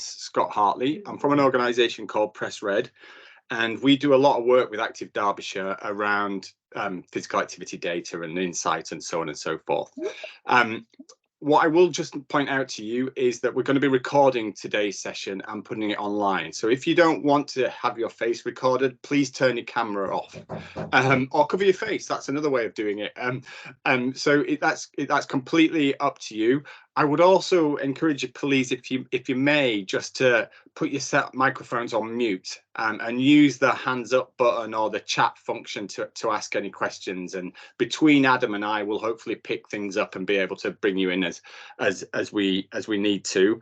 Scott Hartley. I'm from an organisation called Press Red, and we do a lot of work with Active Derbyshire around physical activity data and insight and so on and so forth. What I will just point out to you is that we're going to be recording today's session and putting it online. So if you don't want to have your face recorded, please turn your camera off, or cover your face. That's another way of doing it. So that's completely up to you. I would also encourage you, please, if you may, just to put your microphones on mute and use the hands up button or the chat function to ask any questions. And between Adam and I, we'll hopefully pick things up and be able to bring you in as we need to.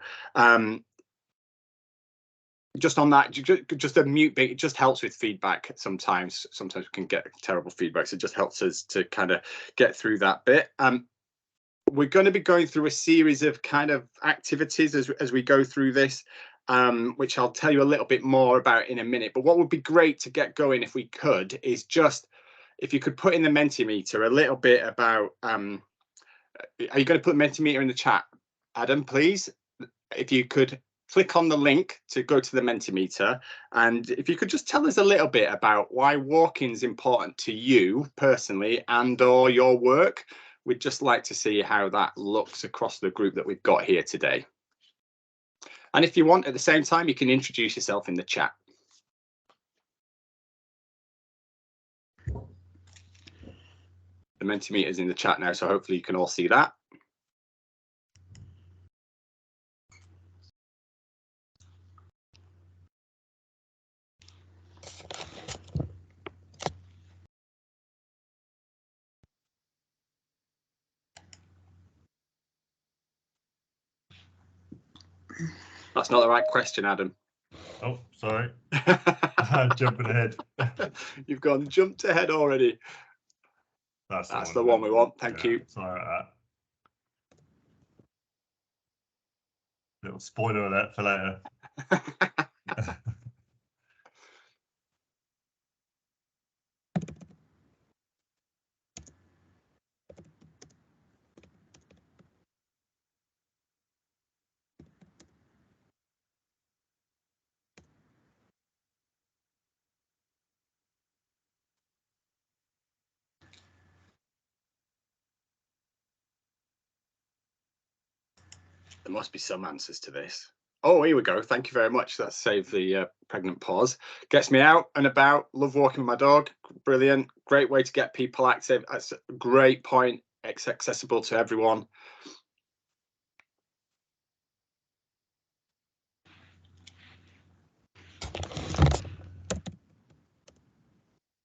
Just on that, just a mute bit, it just helps with feedback. Sometimes we can get terrible feedback, so it just helps us to kind of get through that bit. We're going to be going through a series of kind of activities as we go through this, which I'll tell you a little bit more about in a minute. But what would be great to get going, if we could, is just if you could put in the Mentimeter a little bit about, are you going to put Mentimeter in the chat, Adam, please? If you could click on the link to go to the Mentimeter, and if you could just tell us a little bit about why walking is important to you personally and or your work. We'd just like to see how that looks across the group that we've got here today. And if you want, at the same time, you can introduce yourself in the chat. The Mentimeter is in the chat now, so hopefully you can all see that. That's not the right question, Adam. Oh, sorry. Jumping ahead. You've jumped ahead already. That's the one we want. Thank you. Sorry about that. Little spoiler alert for later. There must be some answers to this. Oh, here we go. Thank you very much. That saved the pregnant pause. Gets me out and about. Love walking with my dog. Brilliant. Great way to get people active. That's a great point. It's accessible to everyone.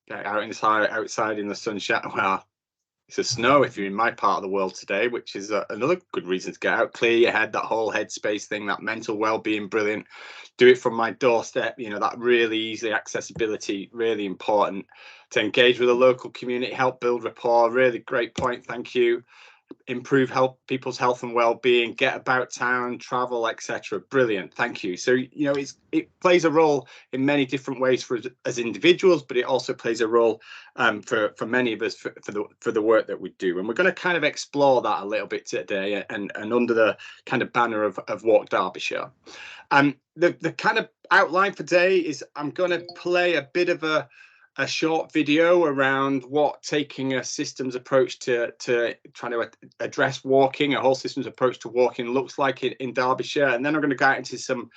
Get out outside in the sunshine. Well, it's a snow if you're in my part of the world today, which is another good reason to get out. Clear your head, that whole headspace thing, that mental well-being, brilliant. Do it from my doorstep, you know, that really easy accessibility, really important. To engage with the local community, help build rapport, really great point, thank you. Improve people's health and well-being, get about town, travel, etc. Brilliant, thank you. So, you know, it plays a role in many different ways for us as individuals, but it also plays a role for many of us for the work that we do. And we're going to kind of explore that a little bit today, and under the kind of banner of Walk Derbyshire. The kind of outline for today is I'm going to play a bit of a short video around what taking a systems approach to trying to address walking, a whole systems approach to walking looks like in Derbyshire. And then I'm going to go into some,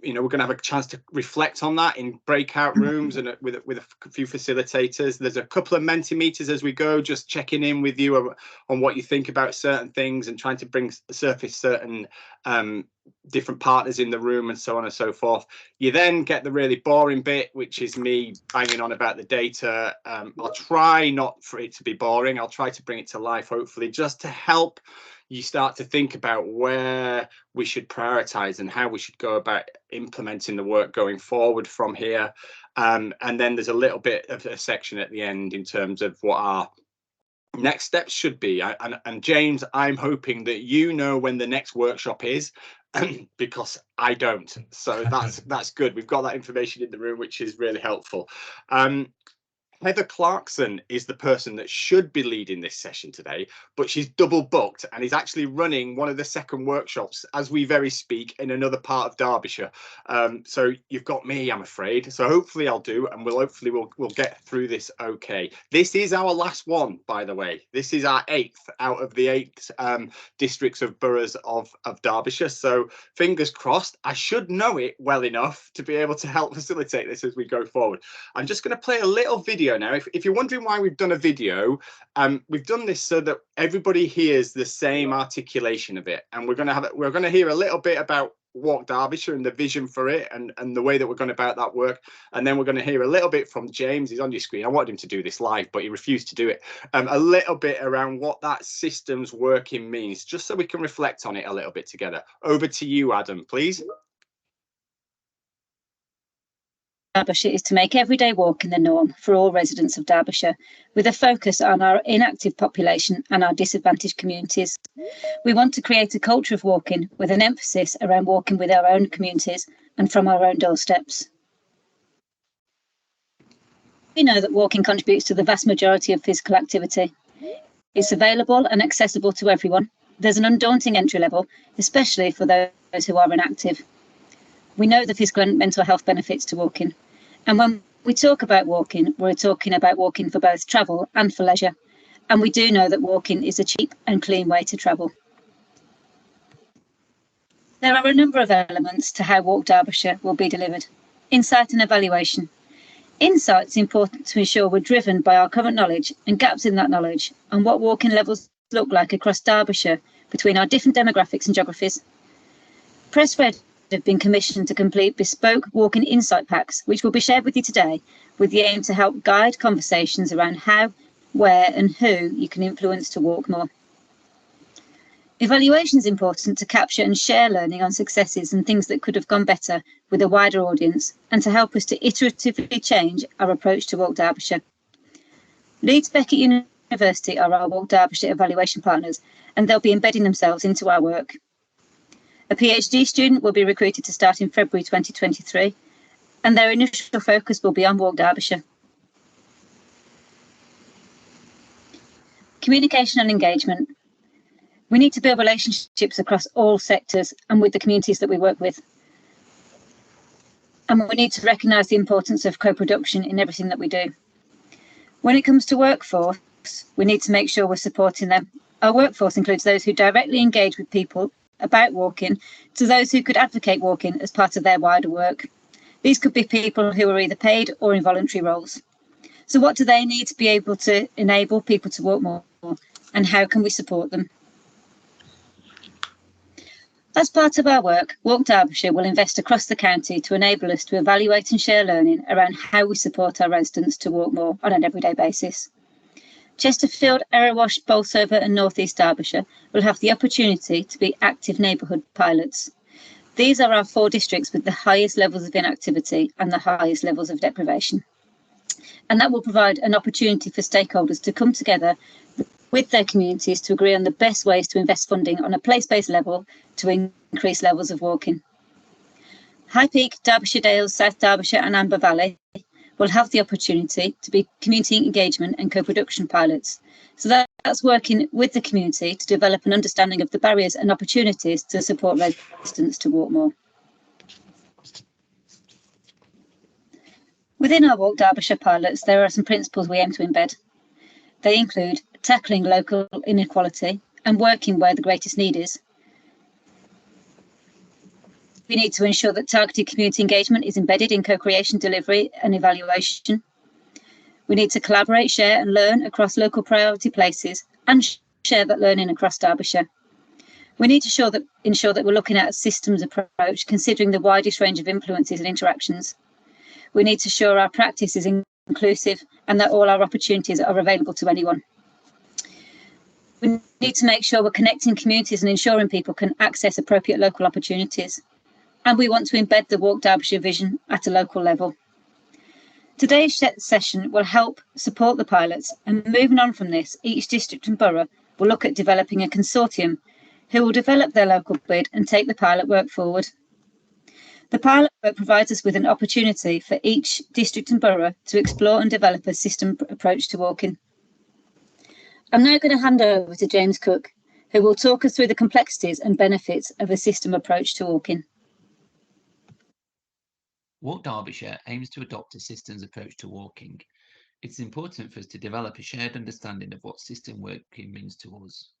you know, we're going to have a chance to reflect on that in breakout rooms and with a few facilitators. There's a couple of Mentimeters as we go, just checking in with you on what you think about certain things and trying to surface certain different partners in the room and so on and so forth. You then get the really boring bit, which is me banging on about the data. I'll try not for it to be boring. I'll try to bring it to life, hopefully, just to help you start to think about where we should prioritize and how we should go about implementing the work going forward from here. And then there's a little bit of a section at the end in terms of what our next steps should be. And James, I'm hoping that you know when the next workshop is, because I don't. So that's good. We've got that information in the room, which is really helpful. Heather Clarkson is the person that should be leading this session today, but she's double booked and is actually running one of the second workshops as we very speak in another part of Derbyshire. So you've got me, I'm afraid. So hopefully I'll do, and we'll get through this okay. This is our last one, by the way. This is our 8th out of the 8 districts of boroughs of Derbyshire. So fingers crossed. I should know it well enough to be able to help facilitate this as we go forward. I'm just going to play a little video now. If you're wondering why we've done a video, we've done this so that everybody hears the same articulation of it, and we're going to hear a little bit about Walk Derbyshire and the vision for it, and the way that we're going about that work, and then we're going to hear a little bit from James. He's on your screen. I wanted him to do this live, but he refused to do it. A little bit around what that systems working means, just so we can reflect on it a little bit together. Over to you, Adam, please. Derbyshire is to make everyday walking the norm for all residents of Derbyshire, with a focus on our inactive population and our disadvantaged communities. We want to create a culture of walking with an emphasis around walking with our own communities and from our own doorsteps. We know that walking contributes to the vast majority of physical activity. It's available and accessible to everyone. There's an undaunting entry level, especially for those who are inactive. We know the physical and mental health benefits to walking. And when we talk about walking, we're talking about walking for both travel and for leisure. And we do know that walking is a cheap and clean way to travel. There are a number of elements to how Walk Derbyshire will be delivered. Insight and evaluation. Insight's important to ensure we're driven by our current knowledge and gaps in that knowledge, and what walking levels look like across Derbyshire between our different demographics and geographies. Press Red have been commissioned to complete bespoke walking insight packs, which will be shared with you today, with the aim to help guide conversations around how, where and who you can influence to walk more. Evaluation is important to capture and share learning on successes and things that could have gone better with a wider audience, and to help us to iteratively change our approach to Walk Derbyshire. Leeds Beckett University are our Walk Derbyshire evaluation partners, and they'll be embedding themselves into our work. A PhD student will be recruited to start in February 2023, and their initial focus will be on Walk Derbyshire. Communication and engagement. We need to build relationships across all sectors and with the communities that we work with. And we need to recognise the importance of co-production in everything that we do. When it comes to workforce, we need to make sure we're supporting them. Our workforce includes those who directly engage with people about walking, to those who could advocate walking as part of their wider work. These could be people who are either paid or in voluntary roles. So what do they need to be able to enable people to walk more, and how can we support them? As part of our work, Walk Derbyshire will invest across the county to enable us to evaluate and share learning around how we support our residents to walk more on an everyday basis. Chesterfield, Erewash, Bolsover and North East Derbyshire will have the opportunity to be active neighbourhood pilots. These are our 4 districts with the highest levels of inactivity and the highest levels of deprivation. And that will provide an opportunity for stakeholders to come together with their communities to agree on the best ways to invest funding on a place-based level to increase levels of walking. High Peak, Derbyshire Dales, South Derbyshire and Amber Valley will have the opportunity to be community engagement and co-production pilots. So that's working with the community to develop an understanding of the barriers and opportunities to support residents to walk more. Within our Walk Derbyshire pilots, there are some principles we aim to embed. They include tackling local inequality and working where the greatest need is. We need to ensure that targeted community engagement is embedded in co-creation, delivery and evaluation. We need to collaborate, share and learn across local priority places and share that learning across Derbyshire. We need to ensure that we're looking at a systems approach, considering the widest range of influences and interactions. We need to ensure our practice is inclusive and that all our opportunities are available to anyone. We need to make sure we're connecting communities and ensuring people can access appropriate local opportunities. And we want to embed the Walk Derbyshire vision at a local level. Today's session will help support the pilots, and moving on from this, each district and borough will look at developing a consortium who will develop their local bid and take the pilot work forward. The pilot work provides us with an opportunity for each district and borough to explore and develop a system approach to walking. I'm now going to hand over to James Cook, who will talk us through the complexities and benefits of a system approach to walking. Walk Derbyshire aims to adopt a systems approach to walking. It's important for us to develop a shared understanding of what system working means to us.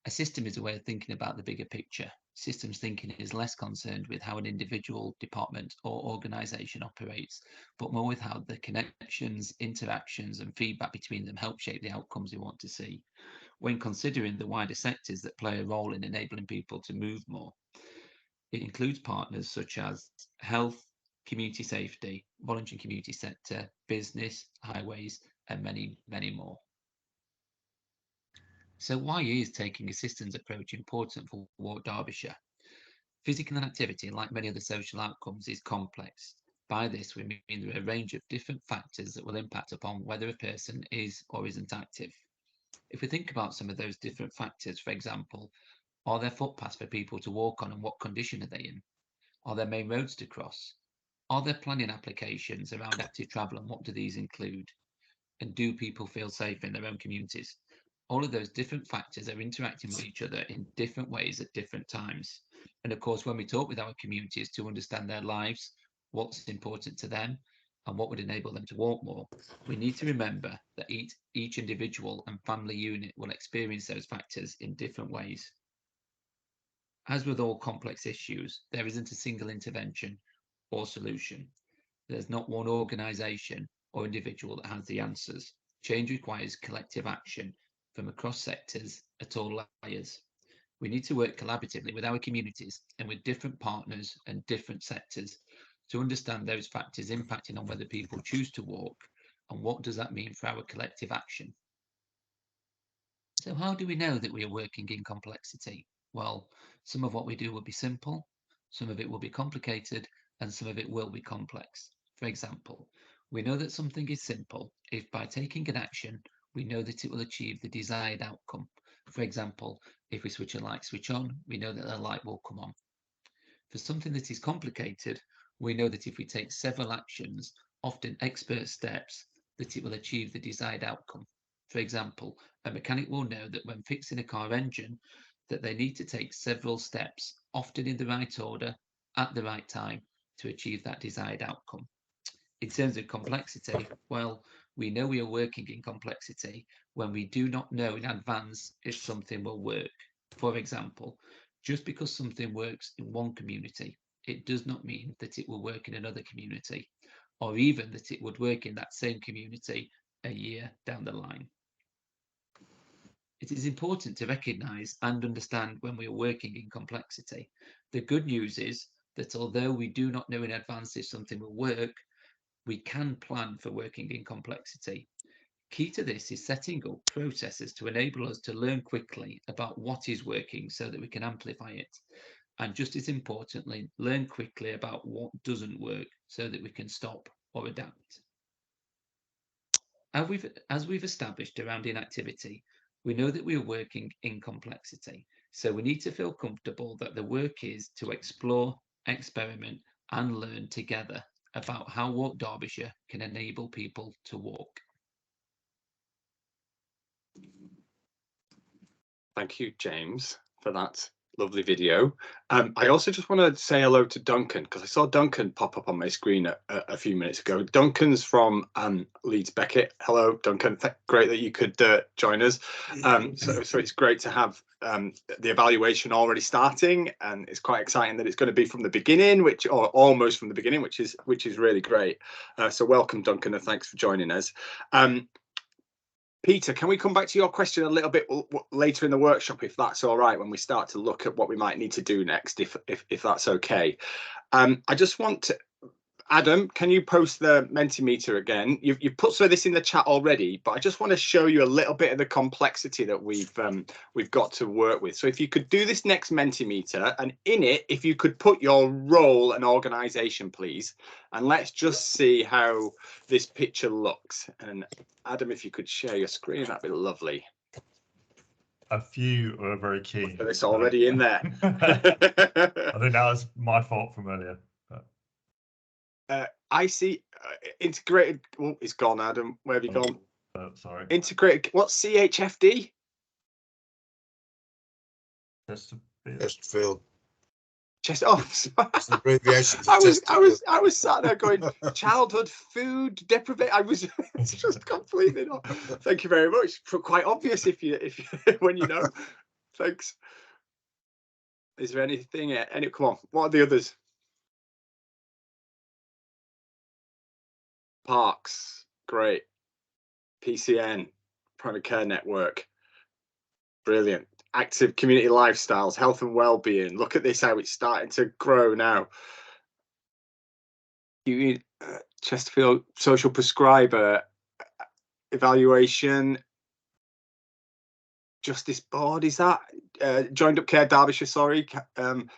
A system is a way of thinking about the bigger picture. Systems thinking is less concerned with how an individual, department or organisation operates, but more with how the connections, interactions and feedback between them help shape the outcomes we want to see. When considering the wider sectors that play a role in enabling people to move more, it includes partners such as health, community safety, voluntary community sector, business, highways, and many, many more. So why is taking a systems approach important for Walk Derbyshire? Physical activity, like many other social outcomes, is complex. By this, we mean there are a range of different factors that will impact upon whether a person is or isn't active. If we think about some of those different factors, for example, are there footpaths for people to walk on and what condition are they in? Are there main roads to cross? Are there planning applications around active travel and what do these include? And do people feel safe in their own communities? All of those different factors are interacting with each other in different ways at different times. And of course, when we talk with our communities to understand their lives, what's important to them, and what would enable them to walk more, we need to remember that each individual and family unit will experience those factors in different ways. As with all complex issues, there isn't a single intervention or solution. There's not one organisation or individual that has the answers. Change requires collective action from across sectors at all layers. We need to work collaboratively with our communities and with different partners and different sectors to understand those factors impacting on whether people choose to walk and what does that mean for our collective action. So how do we know that we are working in complexity? Well, some of what we do will be simple, some of it will be complicated, and some of it will be complex. For example, we know that something is simple if by taking an action, we know that it will achieve the desired outcome. For example, if we switch a light switch on, we know that the light will come on. For something that is complicated, we know that if we take several actions, often expert steps, that it will achieve the desired outcome. For example, a mechanic will know that when fixing a car engine, that they need to take several steps, often in the right order, at the right time, to achieve that desired outcome. In terms of complexity, well, we know we are working in complexity when we do not know in advance if something will work. For example, just because something works in one community, it does not mean that it will work in another community, or even that it would work in that same community a year down the line. It is important to recognise and understand when we are working in complexity. The good news is that although we do not know in advance if something will work, we can plan for working in complexity. Key to this is setting up processes to enable us to learn quickly about what is working so that we can amplify it. And just as importantly, learn quickly about what doesn't work so that we can stop or adapt. As we've established around inactivity, we know that we are working in complexity. So we need to feel comfortable that the work is to explore, experiment, and learn together about how Walk Derbyshire can enable people to walk. Thank you, James, for that lovely video. I also just want to say hello to Duncan, because I saw Duncan pop up on my screen a few minutes ago. Duncan's from Leeds Beckett. Hello, Duncan. Great that you could join us. So it's great to have the evaluation already starting, and it's quite exciting that it's going to be from the beginning, or almost from the beginning, which is really great. So welcome, Duncan, and thanks for joining us. Peter, can we come back to your question a little bit later in the workshop, if that's all right, when we start to look at what we might need to do next, if that's okay? I just want to, Adam, can you post the Mentimeter again? You've put some of this in the chat already, but I just want to show you a little bit of the complexity that we've got to work with. So if you could do this next Mentimeter, and in it, if you could put your role and organisation, please, and let's just see how this picture looks. And Adam, if you could share your screen, that'd be lovely. A few are very keen. It's already in there. I think that was my fault from earlier. But I see integrated. Oh, it's gone, Adam. Where have you gone? Sorry. Integrated. What's CHFD? Chesterfield. Oh, It's an abbreviation for I Chesterfield. was sat there going childhood food deprivation. I was it's just completely not. Thank you very much. Quite obvious if you when you know. Thanks. Is there anything? Come on. What are the others? Parks. Great. PCN. Primary Care Network. Brilliant. Active community lifestyles, health and well-being. Look at this, how it's starting to grow now. You Chesterfield social prescriber evaluation. Justice Board, is that Joined Up Care Derbyshire? Sorry,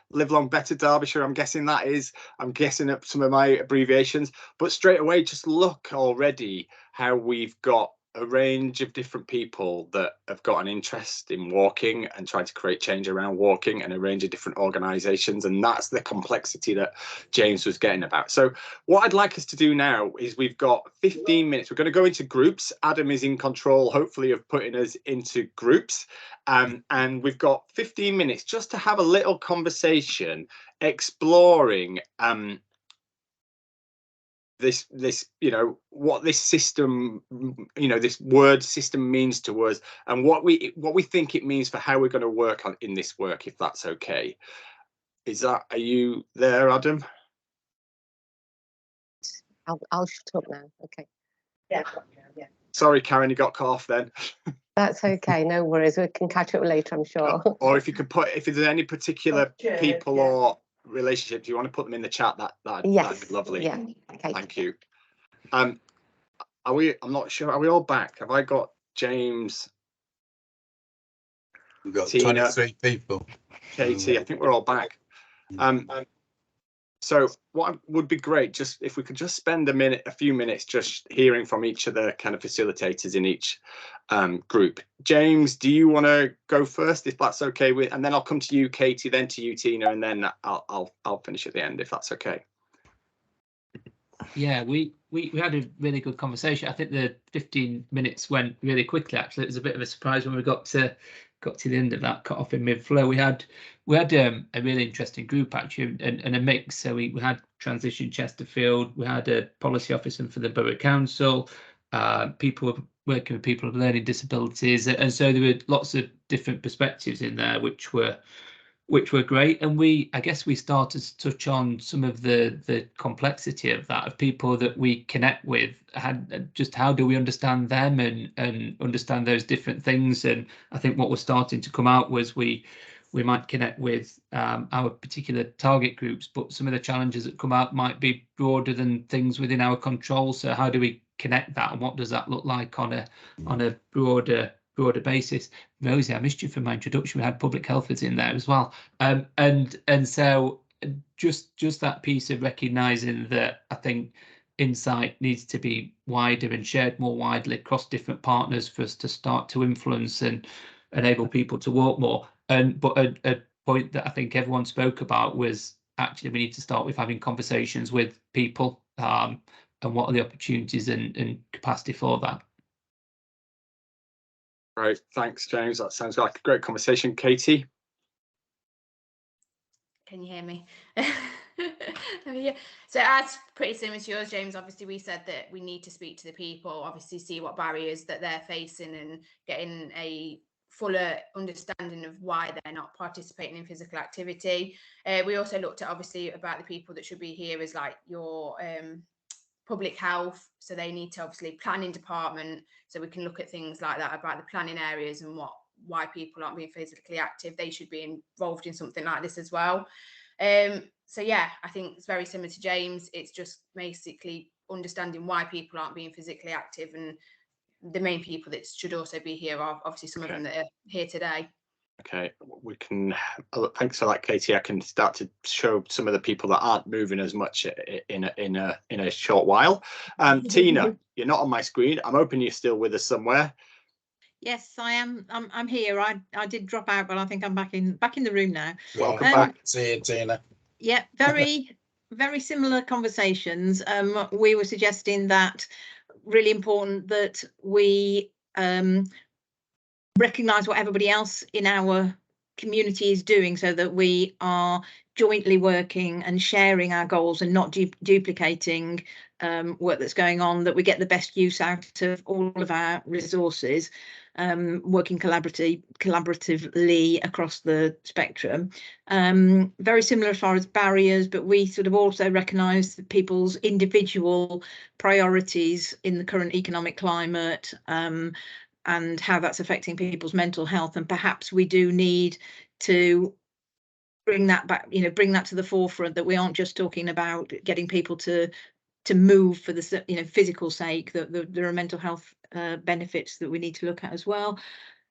Live Long Better Derbyshire. I'm guessing that is. I'm guessing up some of my abbreviations, but straight away, just look already how we've got a range of different people that have got an interest in walking and trying to create change around walking, and a range of different organisations, and that's the complexity that James was getting about. So what I'd like us to do now is we've got 15 minutes. We're going to go into groups. Adam is in control, hopefully, of putting us into groups, and we've got 15 minutes just to have a little conversation exploring this what this system, this word system means to us, and what we think it means for how we're going to work on in this work, if that's okay. Are you there, Adam? I'll shut up now. Okay. Yeah. Sorry, Karen, you got cut off then. That's okay. No worries. We can catch up later, I'm sure. Or if you could if there's any particular people or relationships you want to put them in the chat, that'd be lovely. Yeah. Okay. Thank you. I'm not sure. Are we all back? Have I got James? We've got Tina, 23 people. Katie, I think we're all back. So what would be great, just if we could just spend a few minutes just hearing from each of the kind of facilitators in each group. James, do you want to go first, if that's okay with, and then I'll come to you, Katie, then to you, Tina, and then I'll finish at the end, if that's okay. Yeah, we had a really good conversation. I think the 15 minutes went really quickly. Actually, it was a bit of a surprise when we got to the end of that, cut off in mid-flow. We had a really interesting group actually, and a mix. So we had Transition Chesterfield, we had a policy officer for the Borough Council, people working with people with learning disabilities, and so there were lots of different perspectives in there, which were great. And I guess we started to touch on some of the complexity of that, of people that we connect with, just how do we understand them and understand those different things. And I think what was starting to come out was we might connect with our particular target groups, but some of the challenges that come out might be broader than things within our control. So how do we connect that, and what does that look like on a broader basis? Rosie, I missed you from my introduction. We had public healthers in there as well, and so just that piece of recognizing that I think insight needs to be wider and shared more widely across different partners for us to start to influence and enable people to walk more. But a point that I think everyone spoke about was actually we need to start with having conversations with people, and what are the opportunities and capacity for that. Right, thanks, James. That sounds like a great conversation. Katie? Can you hear me? Yeah. So as pretty similar to yours, James, obviously we said that we need to speak to the people, obviously see what barriers that they're facing and getting a fuller understanding of why they're not participating in physical activity. We also looked at obviously about the people that should be here as like your public health, so they need to obviously planning department, so we can look at things like that about the planning areas and why people aren't being physically active. They should be involved in something like this as well. So yeah, I think it's very similar to James. It's just basically understanding why people aren't being physically active, and the main people that should also be here are obviously some of them that are here today. Okay, we can. Thanks for that, Katie. I can start to show some of the people that aren't moving as much in a short while. Tina, you're not on my screen. I'm hoping you're still with us somewhere. Yes, I am. I'm here. I did drop out, but I think I'm back in the room now. Welcome back. See you, Tina. Yeah, very very similar conversations. We were suggesting that really important that we recognise what everybody else in our community is doing, so that we are jointly working and sharing our goals and not duplicating work that's going on, that we get the best use out of all of our resources, working collaboratively across the spectrum. Very similar as far as barriers, but we sort of also recognise people's individual priorities in the current economic climate, and how that's affecting people's mental health. And perhaps we do need to bring that back, bring that to the forefront, that we aren't just talking about getting people to move for the physical sake, that there are mental health benefits that we need to look at as well.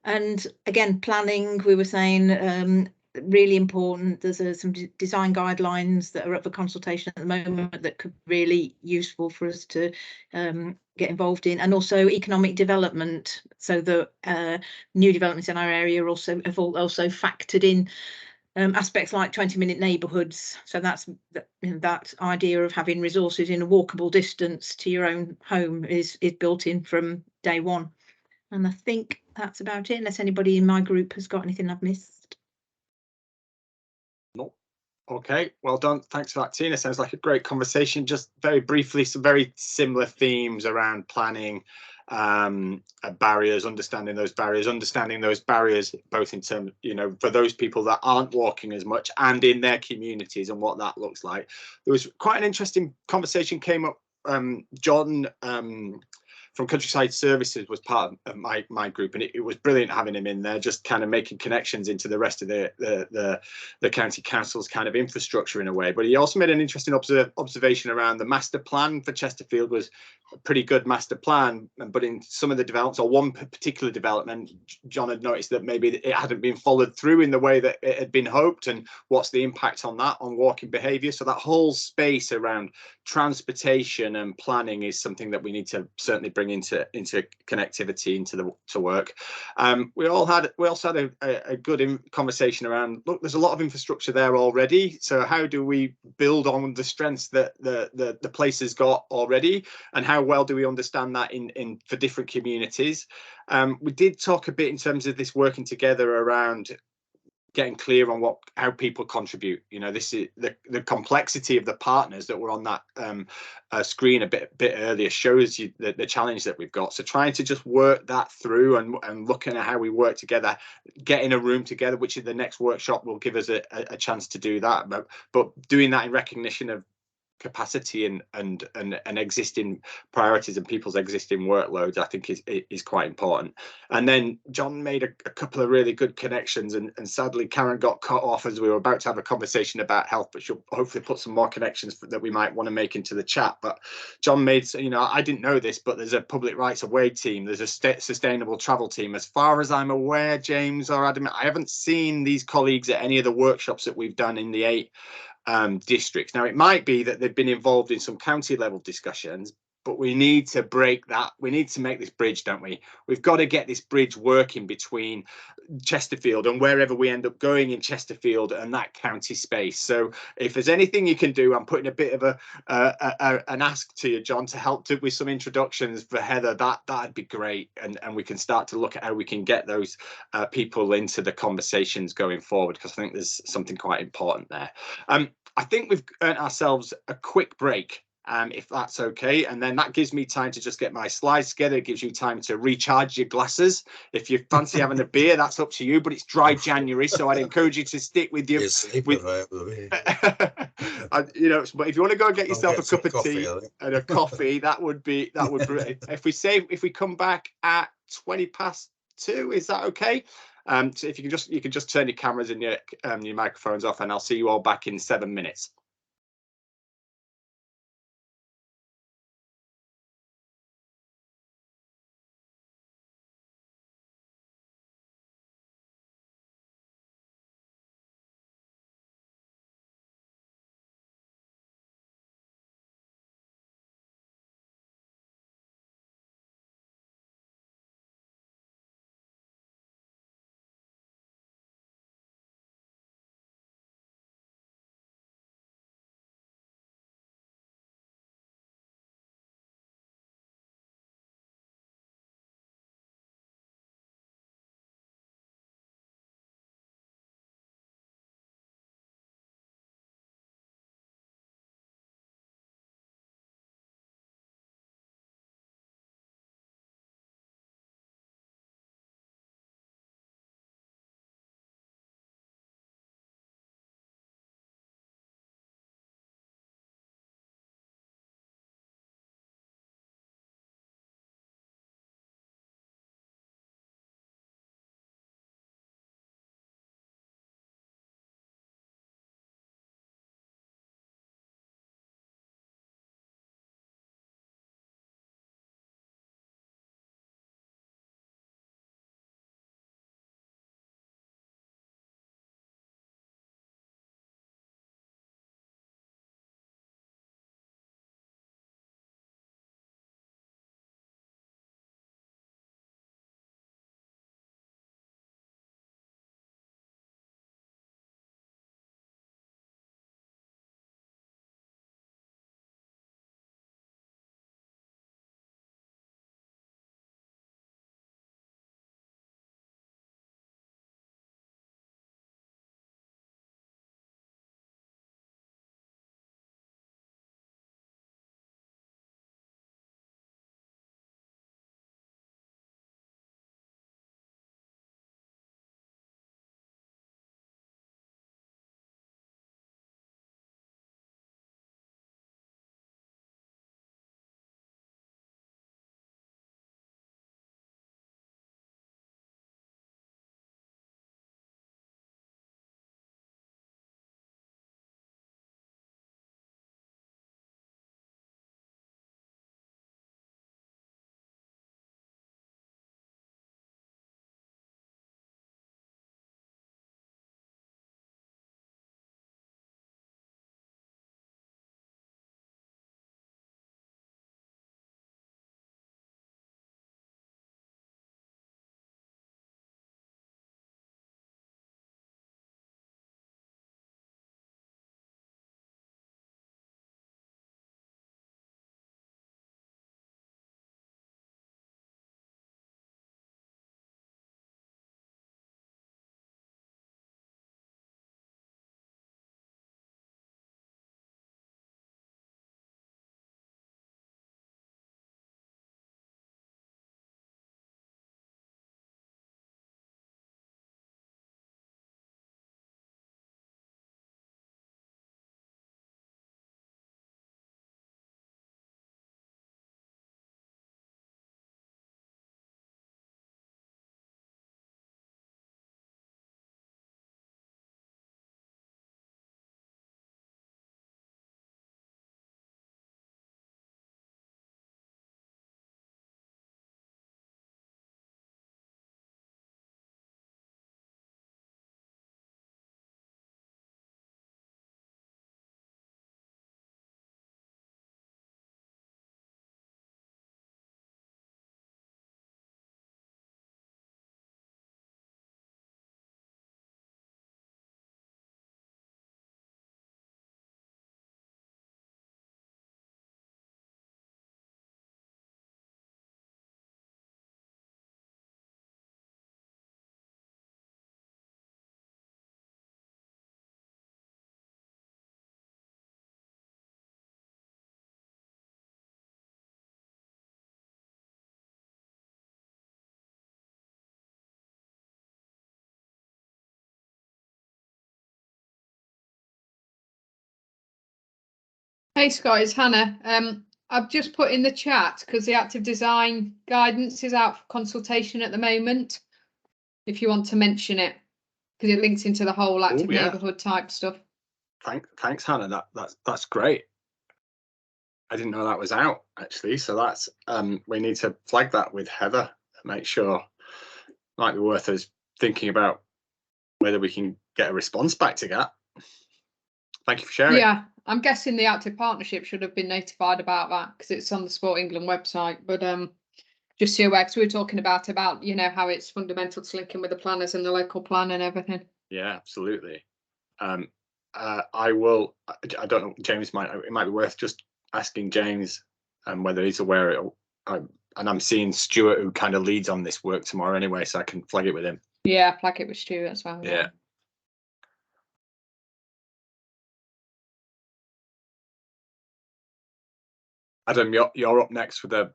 And again, planning, we were saying, really important. There's some design guidelines that are up for consultation at the moment that could be really useful for us to get involved in, and also economic development, so that new developments in our area have also factored in aspects like 20-minute neighbourhoods. So that's that idea of having resources in a walkable distance to your own home is built in from day one. And I think that's about it, unless anybody in my group has got anything I've missed. No. Okay, well done. Thanks for that, Tina. Sounds like a great conversation. Just very briefly, some very similar themes around planning, barriers, understanding those barriers, both in terms, for those people that aren't walking as much and in their communities and what that looks like. There was quite an interesting conversation came up. John from Countryside Services was part of my group, and it was brilliant having him in there, just kind of making connections into the rest of the county council's kind of infrastructure in a way. But he also made an interesting observation around the master plan for Chesterfield. Was a pretty good master plan, but in some of the developments, or one particular development, John had noticed that maybe it hadn't been followed through in the way that it had been hoped, and what's the impact on that on walking behaviour. So that whole space around transportation and planning is something that we need to certainly bring into connectivity into work. We also had a good conversation around, look, there's a lot of infrastructure there already, so how do we build on the strengths that the place has got already, and how well do we understand that in for different communities. We did talk a bit in terms of this working together around getting clear on how people contribute. This is the complexity of the partners that were on that screen a bit earlier, shows you the challenge that we've got. So trying to just work that through and looking at how we work together, get in a room together, which is the next workshop will give us a chance to do that, but doing that in recognition of capacity and existing priorities and people's existing workloads, I think is quite important. And then John made a couple of really good connections, and sadly Karen got cut off as we were about to have a conversation about health, but she'll hopefully put some more connections that we might want to make into the chat. But John made, I didn't know this, but there's a public rights of way team, there's a sustainable travel team. As far as I'm aware, James or Adam, I haven't seen these colleagues at any of the workshops that we've done in the 8 districts. Now, it might be that they've been involved in some county level discussions, but we need to break that. We need to make this bridge, don't we? We've got to get this bridge working between Chesterfield and wherever we end up going in Chesterfield and that county space. So if there's anything you can do, I'm putting a bit of an ask to you, John, to help with some introductions for Heather. That'd be great, and we can start to look at how we can get those people into the conversations going forward, because I think there's something quite important there. I think we've earned ourselves a quick break, if that's okay, and then that gives me time to just get my slides together. It gives you time to recharge your glasses. If you fancy having a beer, that's up to you, but it's dry January, so I'd encourage you to stick with your but if you want to go and get yourself a cup of tea and a coffee, that would be if we come back at 2:20, is that okay? So if you can just turn your cameras and your microphones off, and I'll see you all back in 7 minutes. Hey Scott, it's Hannah. I've just put in the chat because the active design guidance is out for consultation at the moment. If you want to mention it, because it links into the whole active neighbourhood type stuff. Thanks, Hannah. That's great. I didn't know that was out actually. So that's we need to flag that with Heather and make sure. Might be worth us thinking about whether we can get a response back to that. Thank you for sharing. Yeah, I'm guessing the active partnership should have been notified about that because it's on the Sport England website. But just so you're aware, because we were talking about you know how it's fundamental to linking with the planners and the local plan and everything. Yeah, absolutely. I will. I don't know. James it might be worth just asking James whether he's aware of it. And I'm seeing Stuart, who kind of leads on this work tomorrow anyway, so I can flag it with him. Yeah, flag it with Stuart as well. Yeah. Adam, you're up next with a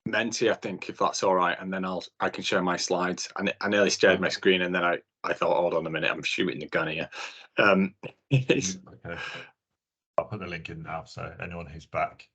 Menti, I think, if that's all right, and then I can share my slides. And I nearly shared my screen, and then I thought, hold on a minute, I'm shooting the gun here. Okay. I'll put the link in now, so anyone who's back.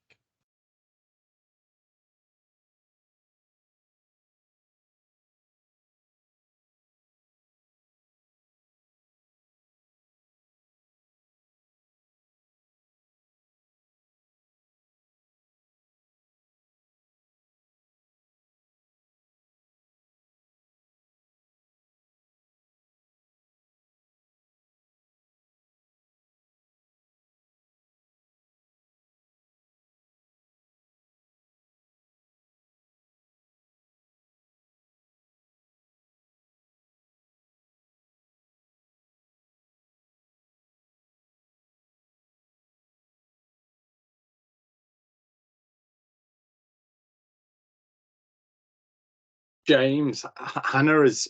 James, Hannah has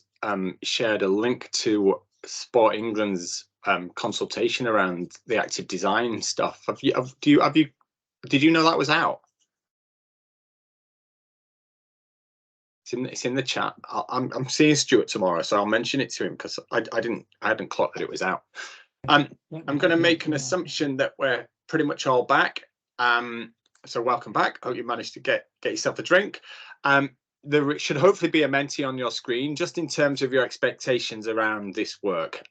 shared a link to Sport England's consultation around the active design stuff. Did you know that was out? It's in the chat. I'm seeing Stuart tomorrow, so I'll mention it to him because I hadn't clocked that it was out. I'm going to make an assumption that we're pretty much all back. So welcome back. Hope you managed to get yourself a drink. There should hopefully be a Menti on your screen, just in terms of your expectations around this work.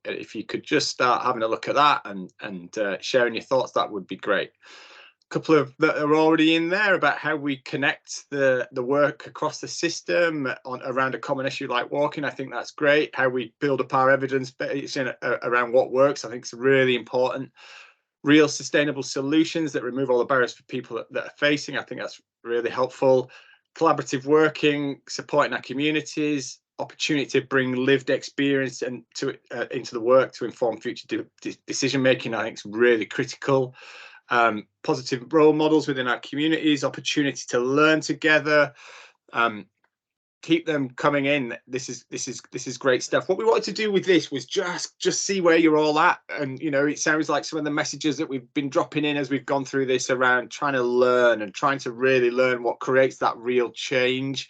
If you could just start having a look at that and sharing your thoughts, that would be great. A couple of that are already in there about how we connect the work across the system around a common issue like walking. I think that's great. How we build up our evidence base around what works, I think is really important. Real sustainable solutions that remove all the barriers for people that are facing. I think that's really helpful. Collaborative working, supporting our communities, opportunity to bring lived experience into the work to inform future decision making. I think is really critical. Positive role models within our communities, opportunity to learn together. Keep them coming in. This is great stuff. What we wanted to do with this was just see where you're all at, and you know, it sounds like some of the messages that we've been dropping in as we've gone through this around trying to learn and trying to really learn what creates that real change,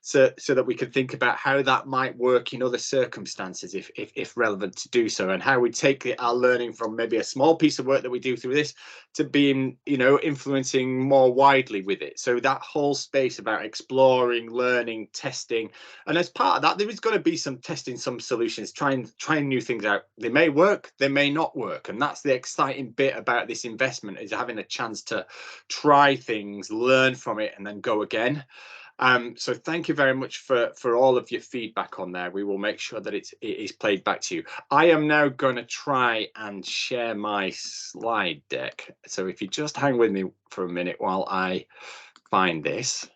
so that we can think about how that might work in other circumstances if relevant to do so, and how we take our learning from maybe a small piece of work that we do through this to being, you know, influencing more widely with it. So that whole space about exploring, learning, testing, and as part of that, there is going to be some testing, some solutions, trying new things out. They may work, they may not work, and that's the exciting bit about this investment, is having a chance to try things, learn from it, and then go again. So thank you very much for all of your feedback on there. We will make sure that it is played back to you. I am now going to try and share my slide deck. So if you just hang with me for a minute while I find this.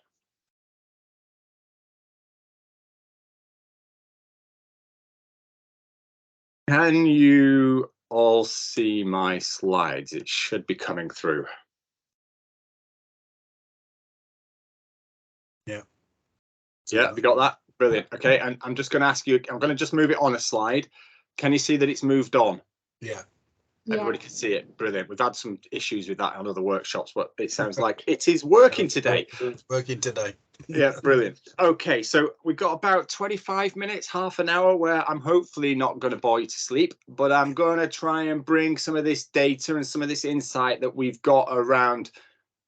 Can you all see my slides? It should be coming through. Yeah, have you got that? Brilliant. Okay, and I'm just going to ask you, I'm going to just move it on a slide. Can you see that it's moved on? Yeah. Everybody can see it. Brilliant. We've had some issues with that on other workshops, but it sounds like it is working today. It's working today. Yeah, brilliant. Okay, so we've got about 25 minutes, half an hour, where I'm hopefully not going to bore you to sleep, but I'm going to try and bring some of this data and some of this insight that we've got around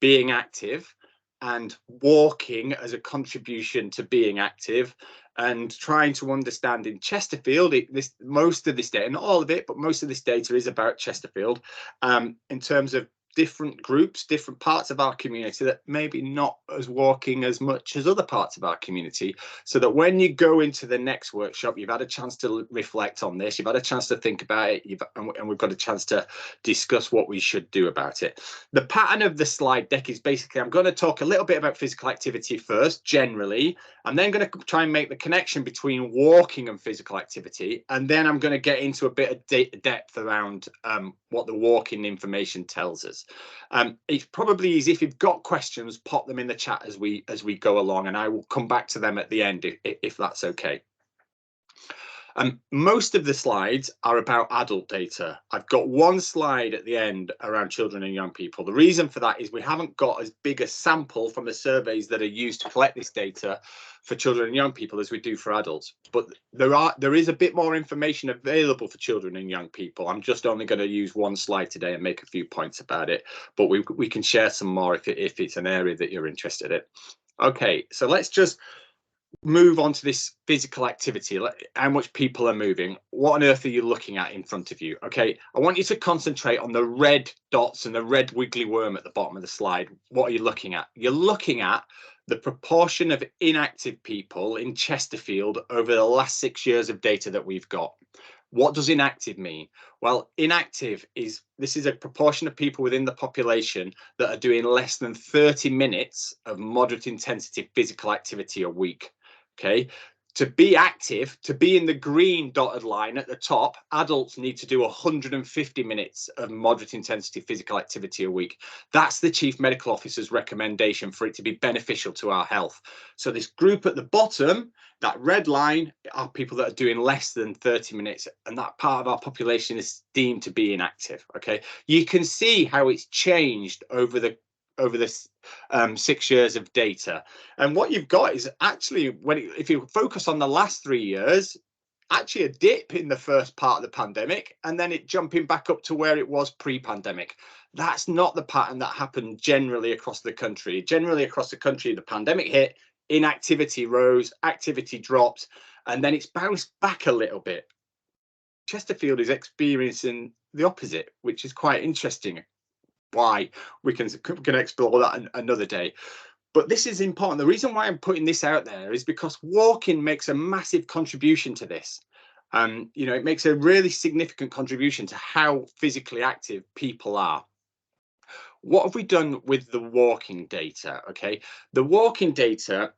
being active and walking as a contribution to being active, and trying to understand in Chesterfield, most of this data, not all of it, but most of this data is about Chesterfield, in terms of different groups, different parts of our community that maybe not as walking as much as other parts of our community, so that when you go into the next workshop, you've had a chance to reflect on this, you've had a chance to think about it, and we've got a chance to discuss what we should do about it. The pattern of the slide deck is basically, I'm going to talk a little bit about physical activity first, generally. I'm then going to try and make the connection between walking and physical activity, and then I'm going to get into a bit of depth around what the walking information tells us. It's probably easy, if you've got questions, pop them in the chat as we go along, and I will come back to them at the end if that's okay. Most of the slides are about adult data. I've got one slide at the end around children and young people. The reason for that is we haven't got as big a sample from the surveys that are used to collect this data for children and young people as we do for adults. But there is a bit more information available for children and young people. I'm just only going to use one slide today and make a few points about it, but we can share some more if it's an area that you're interested in. Okay, so let's just move on to this physical activity. How much people are moving? What on earth are you looking at in front of you? Okay, I want you to concentrate on the red dots and the red wiggly worm at the bottom of the slide. What are you looking at? You're looking at the proportion of inactive people in Chesterfield over the last 6 years of data that we've got. What does inactive mean? Well, inactive is a proportion of people within the population that are doing less than 30 minutes of moderate intensity physical activity a week. Okay, to be active, to be in the green dotted line at the top, adults need to do 150 minutes of moderate intensity physical activity a week. That's the Chief Medical Officer's recommendation for it to be beneficial to our health. So this group at the bottom, that red line, are people that are doing less than 30 minutes, and that part of our population is deemed to be inactive. Okay, you can see how it's changed over this 6 years of data, and what you've got is actually, if you focus on the last 3 years, actually a dip in the first part of the pandemic, and then it jumping back up to where it was pre-pandemic. That's not the pattern that happened generally across the country. Generally across the country, the pandemic hit, inactivity rose, activity dropped, and then it's bounced back a little bit. Chesterfield is experiencing the opposite, which is quite interesting. Why? We can explore that another day. But this is important. The reason why I'm putting this out there is because walking makes a massive contribution to this. You know, it makes a really significant contribution to how physically active people are. What have we done with the walking data? Okay, the walking data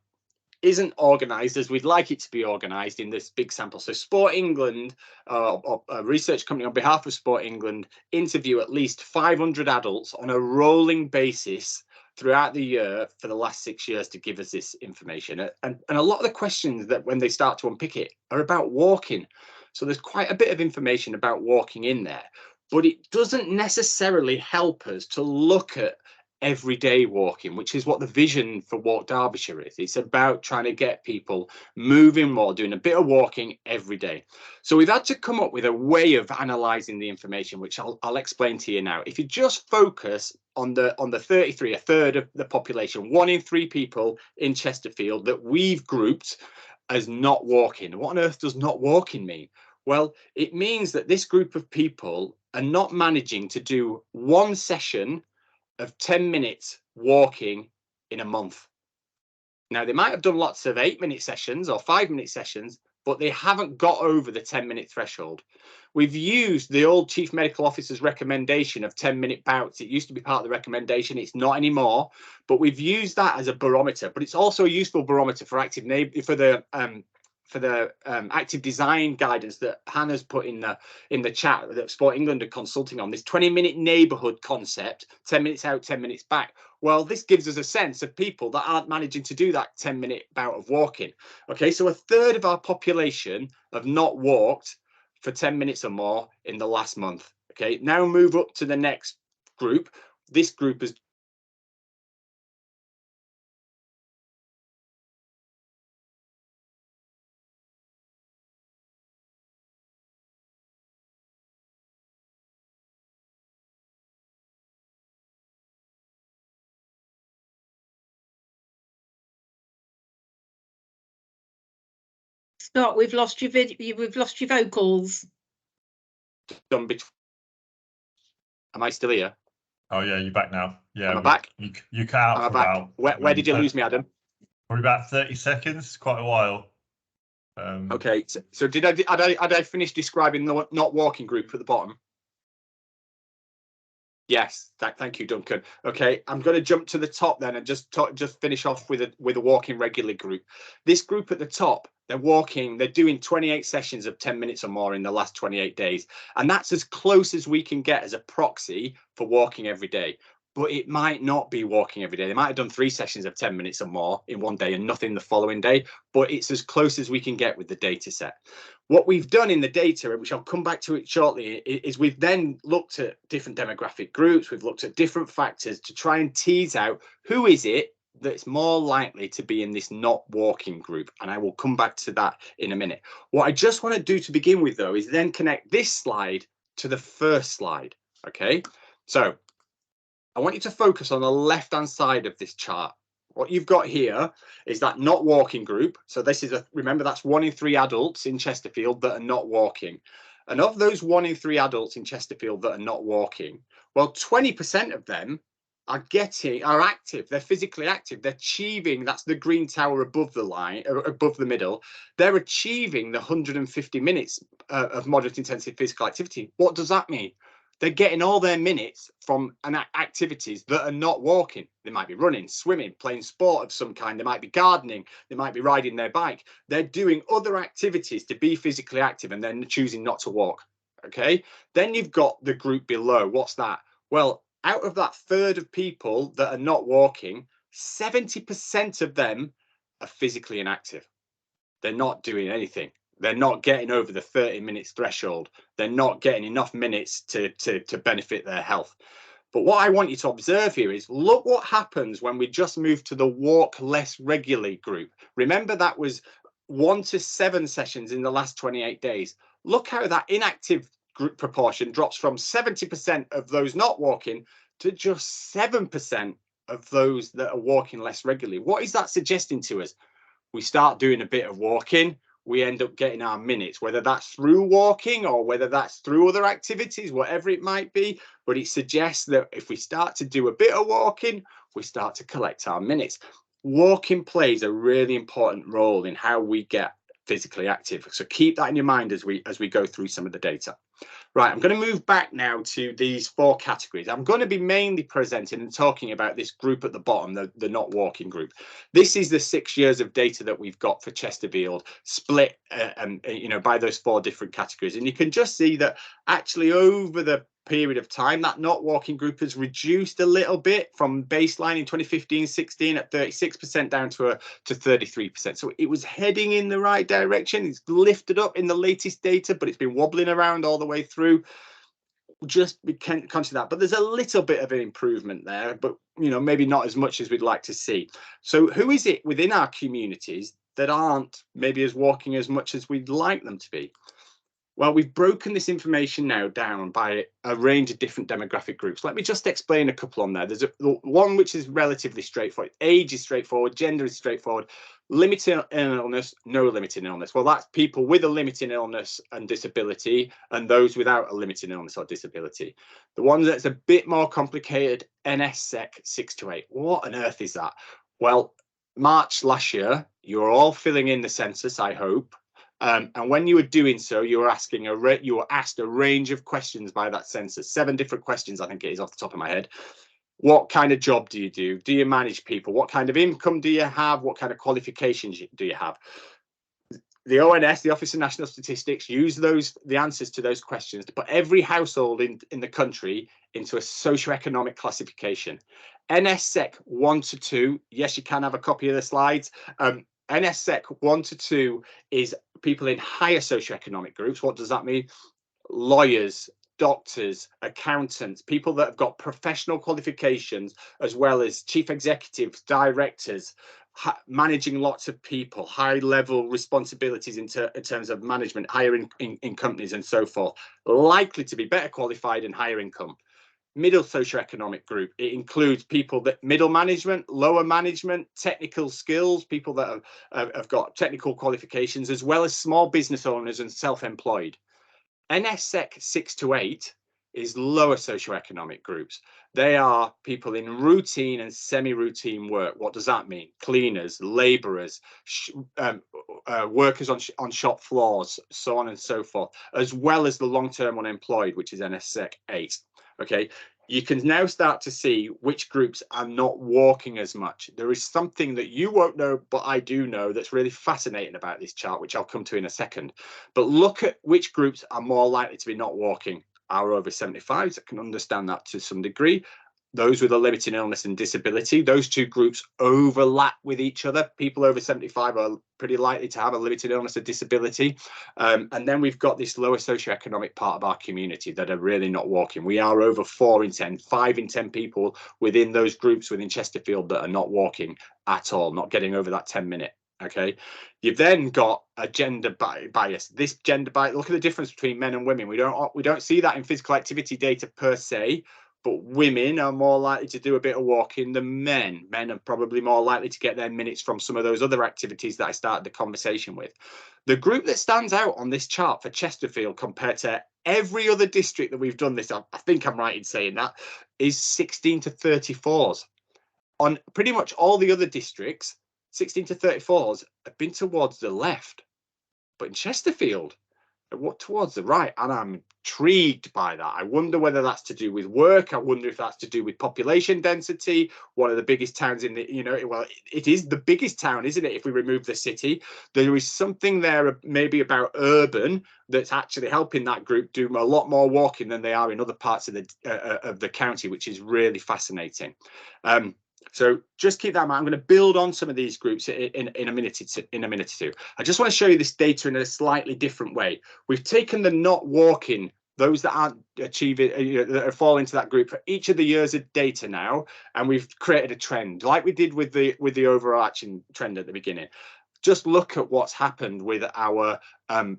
isn't organised as we'd like it to be organised in this big sample. So Sport England, a research company on behalf of Sport England, interview at least 500 adults on a rolling basis throughout the year for the last 6 years to give us this information. And a lot of the questions that when they start to unpick it are about walking. So there's quite a bit of information about walking in there, but it doesn't necessarily help us to look at everyday walking, which is what the vision for Walk Derbyshire is. It's about trying to get people moving more, doing a bit of walking every day. So we've had to come up with a way of analysing the information, which I'll explain to you now. If you just focus on the 33, a third of the population, 1 in 3 people in Chesterfield that we've grouped as not walking. What on earth does not walking mean? Well, it means that this group of people are not managing to do one session of 10 minutes walking in a month. Now, they might have done lots of 8-minute sessions or 5-minute sessions, but they haven't got over the 10-minute threshold. We've used the old Chief Medical Officer's recommendation of 10-minute bouts. It used to be part of the recommendation. It's not anymore, but we've used that as a barometer. But it's also a useful barometer for for the active design guidance that Hannah's put in the chat that Sport England are consulting on, this 20-minute neighbourhood concept, 10 minutes out, 10 minutes back. Well, this gives us a sense of people that aren't managing to do that 10-minute bout of walking. Okay, so a third of our population have not walked for 10 minutes or more in the last month. Okay, now move up to the next group. This group has Scott, we've lost your video. We've lost your vocals. done between. Am I still here? Oh yeah, you're back now. Yeah, Am I back? You cut out Am I for back? about. Where did you lose me, Adam? For about 30 seconds. Quite a while. Okay, so did I finish describing the not walking group at the bottom? Yes, thank you, Duncan. Okay, I'm going to jump to the top then and just finish off with a walking regularly group. This group at the top, they're doing 28 sessions of 10 minutes or more in the last 28 days, and that's as close as we can get as a proxy for walking every day. But it might not be walking every day. They might have done 3 sessions of 10 minutes or more in one day and nothing the following day, but it's as close as we can get with the data set. What we've done in the data, which I'll come back to it shortly, is we've then looked at different demographic groups. We've looked at different factors to try and tease out who is it that's more likely to be in this not walking group. And I will come back to that in a minute. What I just want to do to begin with, though, is then connect this slide to the first slide. Okay, so I want you to focus on the left-hand side of this chart. What you've got here is that not walking group. So this is remember, that's 1 in 3 adults in Chesterfield that are not walking. And of those 1 in 3 adults in Chesterfield that are not walking, well, 20% of them are active. They're physically active. They're achieving, that's the green tower above the line, above the middle. They're achieving the 150 minutes of moderate intensive physical activity. What does that mean? They're getting all their minutes from activities that are not walking. They might be running, swimming, playing sport of some kind. They might be gardening. They might be riding their bike. They're doing other activities to be physically active and then choosing not to walk. Okay. Then you've got the group below. What's that? Well, out of that third of people that are not walking, 70% of them are physically inactive. They're not doing anything. They're not getting over the 30 minutes threshold. They're not getting enough minutes to benefit their health. But what I want you to observe here is look what happens when we just move to the walk less regularly group. Remember, that was 1 to 7 sessions in the last 28 days. Look how that inactive group proportion drops from 70% of those not walking to just 7% of those that are walking less regularly. What is that suggesting to us? We start doing a bit of walking, we end up getting our minutes, whether that's through walking or whether that's through other activities, whatever it might be. But it suggests that if we start to do a bit of walking, we start to collect our minutes. Walking plays a really important role in how we get physically active. So keep that in your mind as we go through some of the data. Right, I'm going to move back now to these 4 categories. I'm going to be mainly presenting and talking about this group at the bottom, the not walking group. This is the 6 years of data that we've got for Chesterfield, split by those 4 different categories. And you can just see that actually over the period of time, that not walking group has reduced a little bit from baseline in 2015-16 at 36% down to 33%. So it was heading in the right direction. It's lifted up in the latest data, but it's been wobbling around all the way through. Just be conscious of that. But there's a little bit of an improvement there, but maybe not as much as we'd like to see. So who is it within our communities that aren't maybe as walking as much as we'd like them to be? Well, we've broken this information now down by a range of different demographic groups. Let me just explain a couple on there. There's one which is relatively straightforward. Age is straightforward, gender is straightforward, limiting illness, no limiting illness. Well, that's people with a limiting illness and disability and those without a limiting illness or disability. The one that's a bit more complicated, NSSEC 6 to 8. What on earth is that? Well, March last year, you were all filling in the census, I hope. And when you were doing so, you were asked a range of questions by that census, 7 different questions, I think it is off the top of my head. What kind of job do you do? Do you manage people? What kind of income do you have? What kind of qualifications do you have? The ONS, the Office of National Statistics, use the answers to those questions to put every household in the country into a socioeconomic classification. NSSEC 1 to 2, yes, you can have a copy of the slides. NSSEC 1 to 2 is people in higher socioeconomic groups. What does that mean? Lawyers, doctors, accountants, people that have got professional qualifications, as well as chief executives, directors, managing lots of people, high level responsibilities in terms of management, higher in companies and so forth, likely to be better qualified and higher income. Middle socioeconomic group, it includes people that middle management, lower management, technical skills, people that have got technical qualifications, as well as small business owners and self-employed. NSEC 6 to 8 is lower socioeconomic groups. They are people in routine and semi-routine work. What does that mean? Cleaners, labourers, workers on shop floors, so on and so forth, as well as the long-term unemployed, which is NSEC 8. Okay, you can now start to see which groups are not walking as much. There is something that you won't know, but I do know, that's really fascinating about this chart, which I'll come to in a second. But look at which groups are more likely to be not walking. Our over 75s, I can understand that to some degree. Those with a limited illness and disability, those two groups overlap with each other. People over 75 are pretty likely to have a limited illness or disability. And then we've got this lower socioeconomic part of our community that are really not walking. We are over 4 in 10, 5 in 10 people within those groups within Chesterfield that are not walking at all, not getting over that 10-minute. Okay, you've then got a gender bias. This gender bias, look at the difference between men and women. We don't see that in physical activity data per se, but women are more likely to do a bit of walking than men. Men are probably more likely to get their minutes from some of those other activities that I started the conversation with. The group that stands out on this chart for Chesterfield compared to every other district that we've done this, I think I'm right in saying that, is 16 to 34s. On pretty much all the other districts, 16 to 34s have been towards the left, but in Chesterfield, towards the right, and I'm intrigued by that. I wonder whether that's to do with work. I wonder if that's to do with population density. One of the biggest towns in the, well, it is the biggest town, isn't it? If we remove the city, there is something there maybe about urban that's actually helping that group do a lot more walking than they are in other parts of the county, which is really fascinating. So just keep that in mind. I'm going to build on some of these groups in a minute or two. I just want to show you this data in a slightly different way. We've taken the not walking, those that aren't achieving, that fall into that group for each of the years of data now, and we've created a trend like we did with the overarching trend at the beginning. Just look at what's happened with our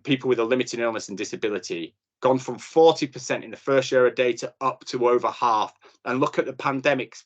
people with a limited illness and disability. Gone from 40% in the first year of data up to over half. And look at the pandemic,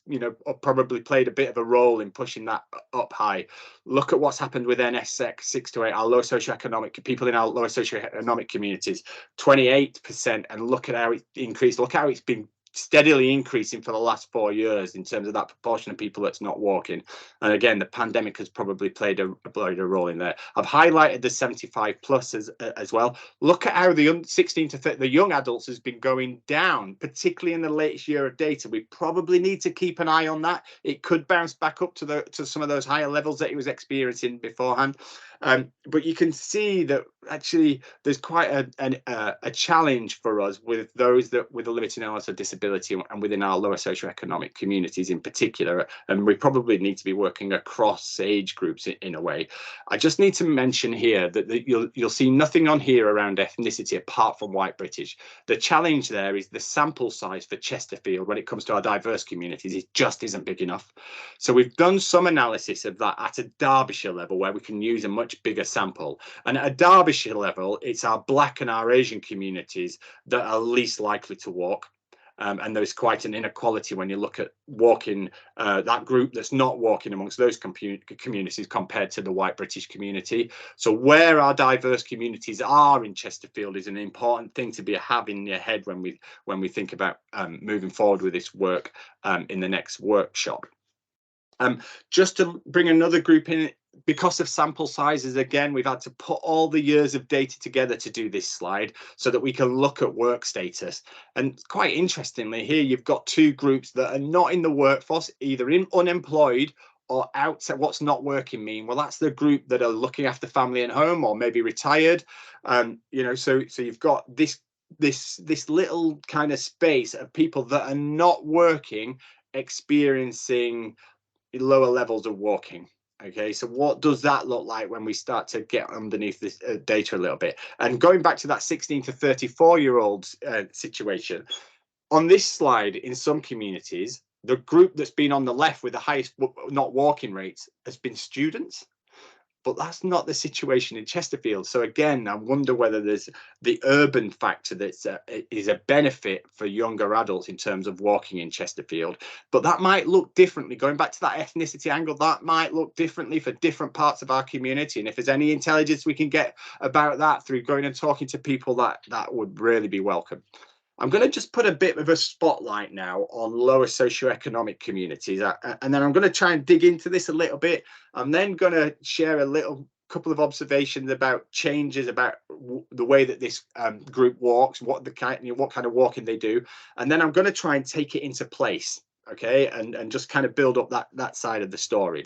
probably played a bit of a role in pushing that up high. Look at what's happened with NSEC 6 to 8, our low socioeconomic people in our lower socioeconomic communities, 28%. And look at how it's increased. Look how it's been steadily increasing for the last 4 years in terms of that proportion of people that's not walking. And again, the pandemic has probably played a role in there. I've highlighted the 75 plus as well. Look at how the 16 to 30, the young adults has been going down, particularly in the latest year of data. We probably need to keep an eye on that. It could bounce back up to some of those higher levels that it was experiencing beforehand. But you can see that actually there's quite a challenge for us with those that with a limited illness or disability and within our lower socioeconomic communities in particular. And we probably need to be working across age groups in a way. I just need to mention here that you'll see nothing on here around ethnicity apart from white British. The challenge there is the sample size for Chesterfield when it comes to our diverse communities. It just isn't big enough. So we've done some analysis of that at a Derbyshire level where we can use a much bigger sample, and at a Derbyshire level it's our Black and our Asian communities that are least likely to walk, and there's quite an inequality when you look at walking, that group that's not walking amongst those communities compared to the white British community. So where our diverse communities are in Chesterfield is an important thing to have in your head when we think about moving forward with this work in the next workshop. Just to bring another group in, because of sample sizes, again, we've had to put all the years of data together to do this slide so that we can look at work status. And quite interestingly, here you've got two groups that are not in the workforce, either unemployed or out. So what's not working mean? Well, that's the group that are looking after family and home or maybe retired. So you've got this little kind of space of people that are not working, experiencing lower levels of walking. Okay, so what does that look like when we start to get underneath this data a little bit? And going back to that 16 to 34-year-olds situation, on this slide, in some communities, the group that's been on the left with the highest not walking rates has been students. But that's not the situation in Chesterfield. So again, I wonder whether there's the urban factor that is a benefit for younger adults in terms of walking in Chesterfield. But that might look differently. Going back to that ethnicity angle, that might look differently for different parts of our community. And if there's any intelligence we can get about that through going and talking to people, that would really be welcome. I'm going to just put a bit of a spotlight now on lower socioeconomic communities, and then I'm going to try and dig into this a little bit. I'm then going to share a couple of observations about changes about the way that this group walks, what kind of walking they do, and then I'm going to try and take it into place, okay, and just kind of build up that side of the story.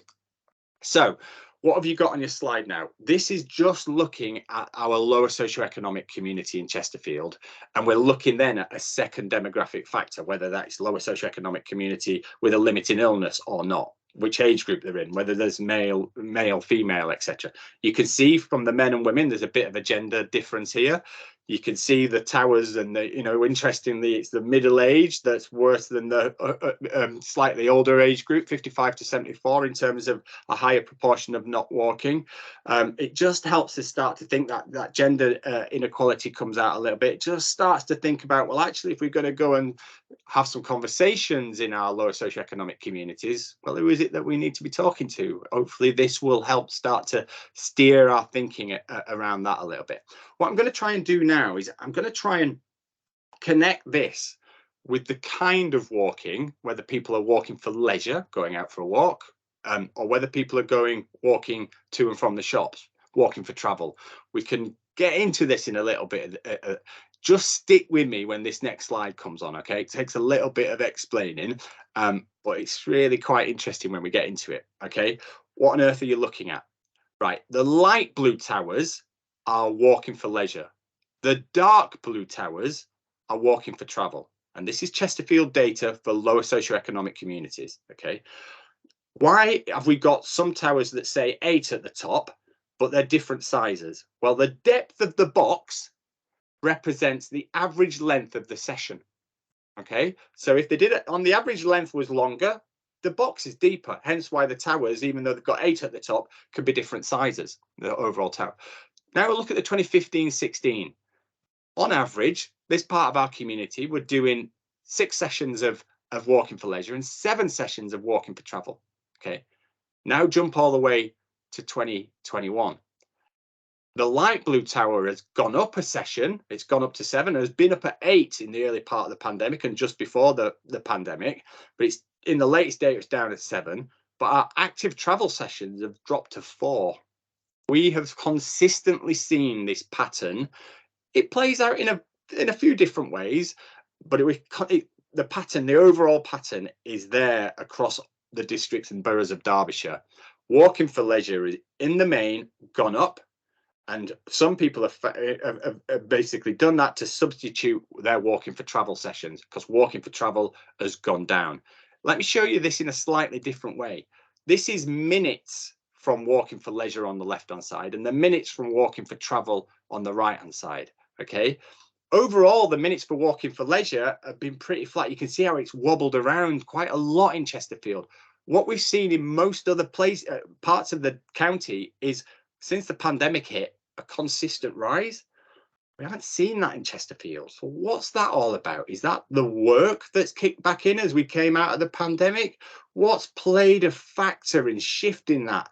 So, what have you got on your slide now? This is just looking at our lower socioeconomic community in Chesterfield, and we're looking then at a second demographic factor, whether that's lower socioeconomic community with a limiting illness or not, which age group they're in, whether there's male, female, etc. You can see from the men and women, there's a bit of a gender difference here. You can see the towers, and interestingly, it's the middle age that's worse than the slightly older age group, 55 to 74, in terms of a higher proportion of not walking. It just helps us start to think that gender inequality comes out a little bit. It just starts to think about, well, actually, if we're going to go and have some conversations in our lower socioeconomic communities, well, who is it that we need to be talking to? Hopefully, this will help start to steer our thinking around that a little bit. What I'm going to try and do now is I'm going to try and connect this with the kind of walking, whether people are walking for leisure, going out for a walk, or whether people are walking to and from the shops, walking for travel. We can get into this in a little bit. Just stick with me when this next slide comes on, okay? It takes a little bit of explaining, but it's really quite interesting when we get into it, okay? What on earth are you looking at? Right, the light blue towers are walking for leisure. The dark blue towers are walking for travel. And this is Chesterfield data for lower socioeconomic communities, okay? Why have we got some towers that say 8 at the top, but they're different sizes? Well, the depth of the box represents the average length of the session, okay? So if they did it on the average length was longer, the box is deeper, hence why the towers, even though they've got 8 at the top, could be different sizes, the overall tower. Now we'll look at the 2015-16. On average, this part of our community were doing 6 sessions of walking for leisure and 7 sessions of walking for travel. Okay, now jump all the way to 2021. The light blue tower has gone up a session. It's gone up to 7. It has been up at 8 in the early part of the pandemic and just before the pandemic, but it's in the latest data, it's down at 7. But our active travel sessions have dropped to 4. We have consistently seen this pattern. It plays out in a few different ways, but the pattern, the overall pattern, is there across the districts and boroughs of Derbyshire. Walking for leisure is in the main gone up, and some people have basically done that to substitute their walking for travel sessions, because walking for travel has gone down. Let me show you this in a slightly different way. This is minutes from walking for leisure on the left-hand side, and the minutes from walking for travel on the right-hand side. Okay. Overall, the minutes for walking for leisure have been pretty flat. You can see how it's wobbled around quite a lot in Chesterfield. What we've seen in most other parts of the county is, since the pandemic hit, a consistent rise. We haven't seen that in Chesterfield. So what's that all about? Is that the work that's kicked back in as we came out of the pandemic? What's played a factor in shifting that?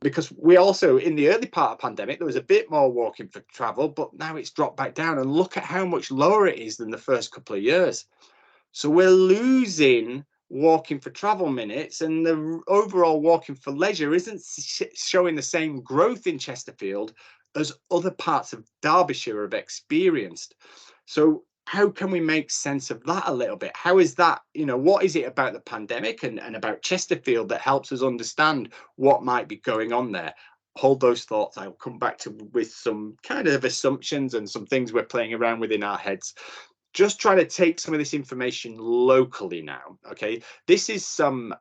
Because we also, in the early part of the pandemic, there was a bit more walking for travel, but now it's dropped back down, and look at how much lower it is than the first couple of years. So we're losing walking for travel minutes, and the overall walking for leisure isn't showing the same growth in Chesterfield as other parts of Derbyshire have experienced. So how can we make sense of that a little bit? How is that, what is it about the pandemic and about Chesterfield that helps us understand what might be going on there? Hold those thoughts. I'll come back with some kind of assumptions and some things we're playing around with in our heads. Just trying to take some of this information locally now. Okay, this is some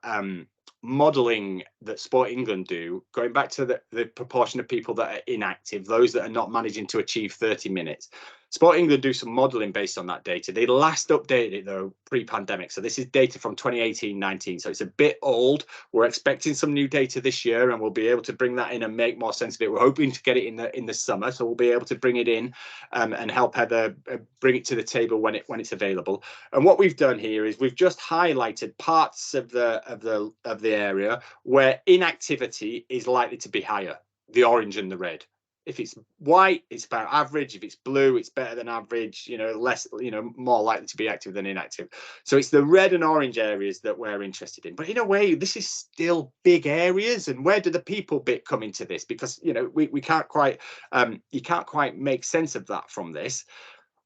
modelling that Sport England do, going back to the proportion of people that are inactive, those that are not managing to achieve 30 minutes. Sport England do some modelling based on that data. They last updated it though pre-pandemic, so this is data from 2018-19, so it's a bit old. We're expecting some new data this year, and we'll be able to bring that in and make more sense of it. We're hoping to get it in the summer, so we'll be able to bring it in and help Heather bring it to the table when it's available. And what we've done here is we've just highlighted parts of the area where inactivity is likely to be higher, the orange and the red. If it's white, it's about average. If it's blue, it's better than average, you know, less, you know, more likely to be active than inactive. So it's the red and orange areas that we're interested in. But in a way, this is still big areas. And where do the people bit come into this? Because, you know, we can't quite, you can't quite make sense of that from this.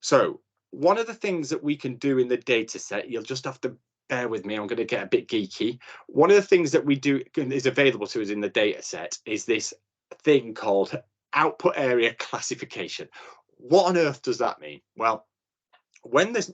So one of the things that we can do in the data set, you'll just have to bear with me, I'm going to get a bit geeky. One of the things that we do is available to us in the data set is this thing called output area classification. What on earth does that mean? Well, when there's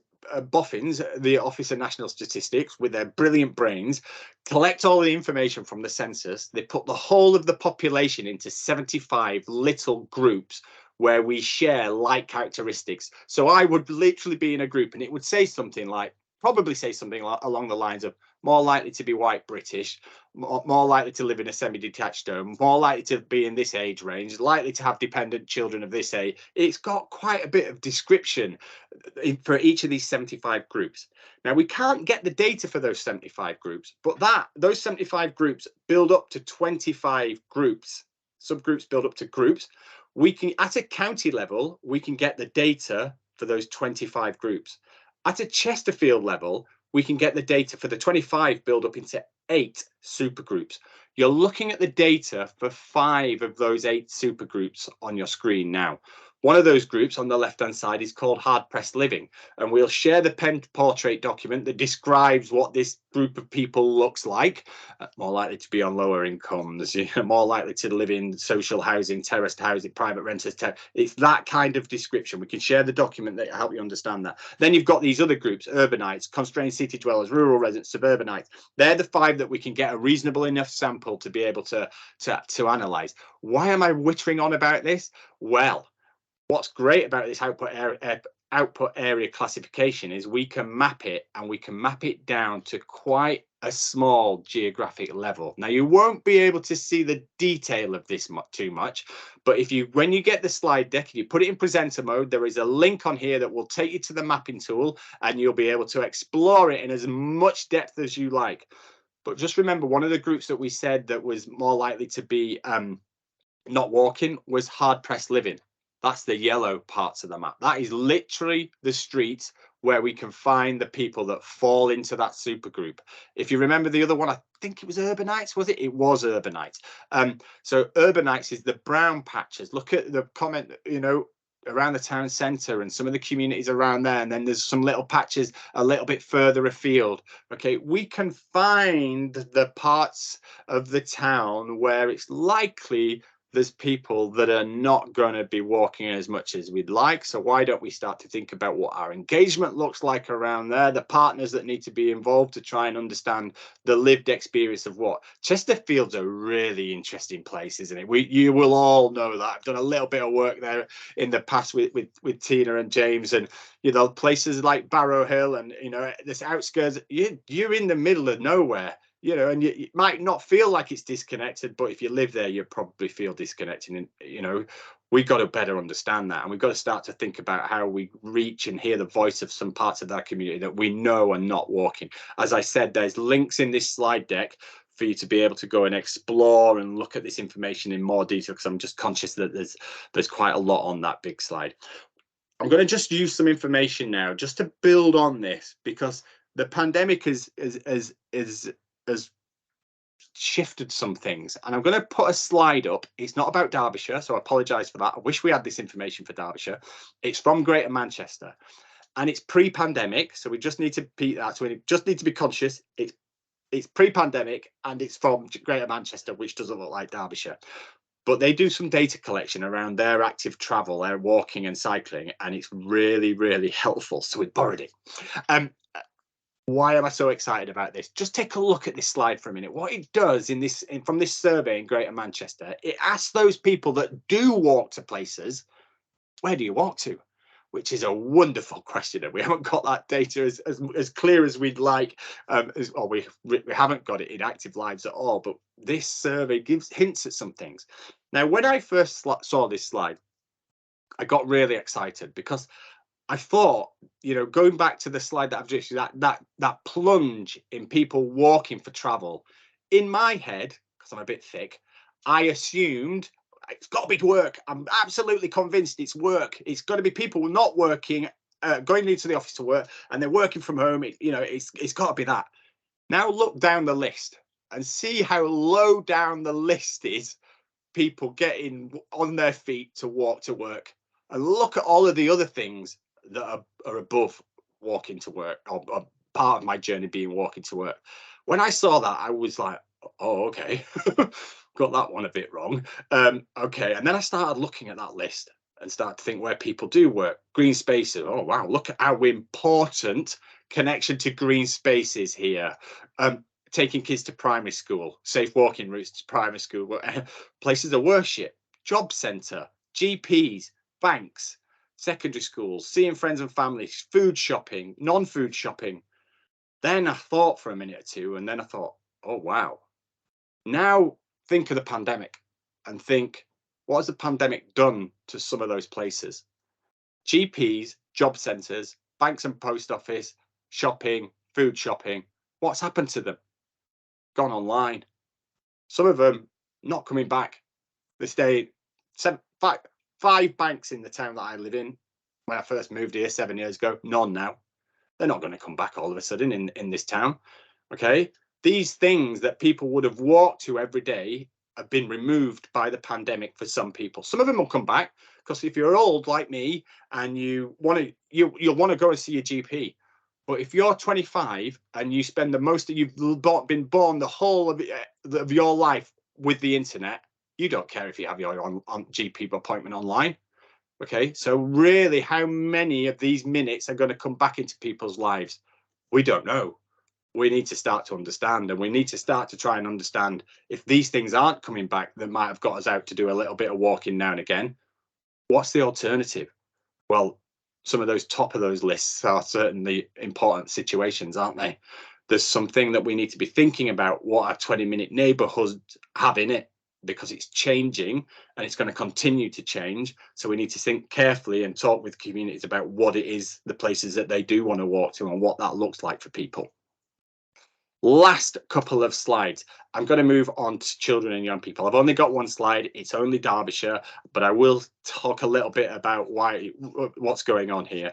boffins, the Office of National Statistics, with their brilliant brains, collect all the information from the census, they put the whole of the population into 75 little groups where we share like characteristics. So I would literally be in a group and it would say something like, probably say something along the lines of more likely to be white British, more likely to live in a semi-detached home, more likely to be in this age range, likely to have dependent children of this age. It's got quite a bit of description for each of these 75 groups. Now, we can't get the data for those 75 groups, but those 75 groups build up to 25 groups. Subgroups build up to groups. We can, at a county level, we can get the data for those 25 groups. At a Chesterfield level, we can get the data for the 25 build up into 8 supergroups. You're looking at the data for 5 of those 8 supergroups on your screen now. One of those groups on the left-hand side is called hard-pressed living, and we'll share the pen portrait document that describes what this group of people looks like. More likely to be on lower incomes, more likely to live in social housing, terraced housing, private renters. It's that kind of description. We can share the document that help you understand that. Then you've got these other groups: urbanites, constrained city dwellers, rural residents, suburbanites. They're the 5 that we can get a reasonable enough sample to be able to analyze. Why am I whittering on about this? Well, what's great about this output area classification is we can map it, and we can map it down to quite a small geographic level. Now, you won't be able to see the detail of this too much, but when you get the slide deck and you put it in presenter mode, there is a link on here that will take you to the mapping tool, and you'll be able to explore it in as much depth as you like. But just remember, one of the groups that we said that was more likely to be not walking was hard-pressed living. That's the yellow parts of the map. That is literally the streets where we can find the people that fall into that supergroup. If you remember the other one, I think it was urbanites, was it? It was urbanites. So urbanites is the brown patches. Look at the comment, you know, around the town centre and some of the communities around there, and then there's some little patches a little bit further afield. Okay, we can find the parts of the town where it's likely there's people that are not going to be walking as much as we'd like. So why don't we start to think about what our engagement looks like around there, the partners that need to be involved to try and understand the lived experience of what. Chesterfield's a really interesting place, isn't it? You will all know that. I've done a little bit of work there in the past with Tina and James, and you know, places like Barrow Hill and, you know, this outskirts, you're in the middle of nowhere. You know, and you might not feel like it's disconnected, but if you live there, you probably feel disconnected. And, you know, we've got to better understand that. And we've got to start to think about how we reach and hear the voice of some parts of that community that we know are not walking. As I said, there's links in this slide deck for you to be able to go and explore and look at this information in more detail, because I'm just conscious that there's quite a lot on that big slide. I'm going to just use some information now just to build on this, because the pandemic has shifted some things, and I'm going to put a slide up. It's not about Derbyshire, so I apologise for that. I wish we had this information for Derbyshire. It's from Greater Manchester, and it's pre-pandemic, so we just need to be that. So we just need to be conscious. It's pre-pandemic, and it's from Greater Manchester, which doesn't look like Derbyshire. But they do some data collection around their active travel, their walking and cycling, and it's really, really helpful. So we borrowed it. Why am I so excited about this? Just take a look at this slide for a minute. What it does from this survey in Greater Manchester, it asks those people that do walk to places, where do you walk to? Which is a wonderful question, and we haven't got that data as clear as we'd like, or we haven't got it in active lives at all. But this survey gives hints at some things. Now, when I first saw this slide, I got really excited because I thought, you know, going back to the slide that I've just used, that plunge in people walking for travel, in my head, because I'm a bit thick, I assumed it's got to be work. I'm absolutely convinced it's work. It's got to be people not working, going into the office to work, and they're working from home. It's got to be that. Now look down the list and see how low down the list is. People getting on their feet to walk to work, and look at all of the other things that are above walking to work, or part of my journey being walking to work. When I saw that, I was like, oh, okay. Got that one a bit wrong. Okay, and then I started looking at that list and started to think where people do work. Green spaces. Oh wow, look at how important connection to green spaces here. Taking kids to primary school, safe walking routes to primary school, places of worship, job centre, GPs, banks, secondary schools, seeing friends and family, food shopping, non-food shopping. Then I thought for a minute or two, and then I thought, oh wow. Now think of the pandemic and think, what has the pandemic done to some of those places? GPs, job centres, banks and post office, shopping, food shopping. What's happened to them? Gone online. Some of them not coming back. They stayed. Five banks in the town that I live in when I first moved here 7 years ago. None now. They're not going to come back all of a sudden in this town. Okay. These things that people would have walked to every day have been removed by the pandemic for some people. Some of them will come back because if you're old like me and you'll want to go and see your GP. But if you're 25 and you spend the most that you've been born the whole of your life with the internet, you don't care if you have your on GP appointment online. Okay, so really, how many of these minutes are going to come back into people's lives? We don't know. We need to start to understand, and we need to start to try and understand if these things aren't coming back that might have got us out to do a little bit of walking now and again. What's the alternative? Well, some of those top of those lists are certainly important situations, aren't they? There's something that we need to be thinking about what our 20-minute neighbourhoods have in it, because it's changing and it's going to continue to change. So we need to think carefully and talk with communities about what it is, the places that they do want to walk to and what that looks like for people. Last couple of slides. I'm going to move on to children and young people. I've only got one slide. It's only Derbyshire, but I will talk a little bit about what's going on here.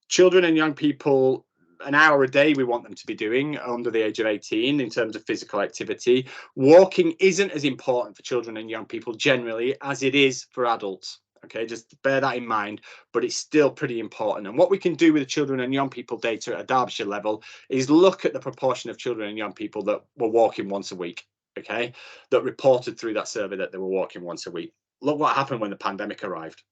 Children and young people, an hour a day we want them to be doing under the age of 18 in terms of physical activity. Walking isn't as important for children and young people generally as it is for adults. Okay, just bear that in mind, but it's still pretty important. And what we can do with the children and young people data at a Derbyshire level is look at the proportion of children and young people that were walking once a week, okay, that reported through that survey that they were walking once a week. Look what happened when the pandemic arrived.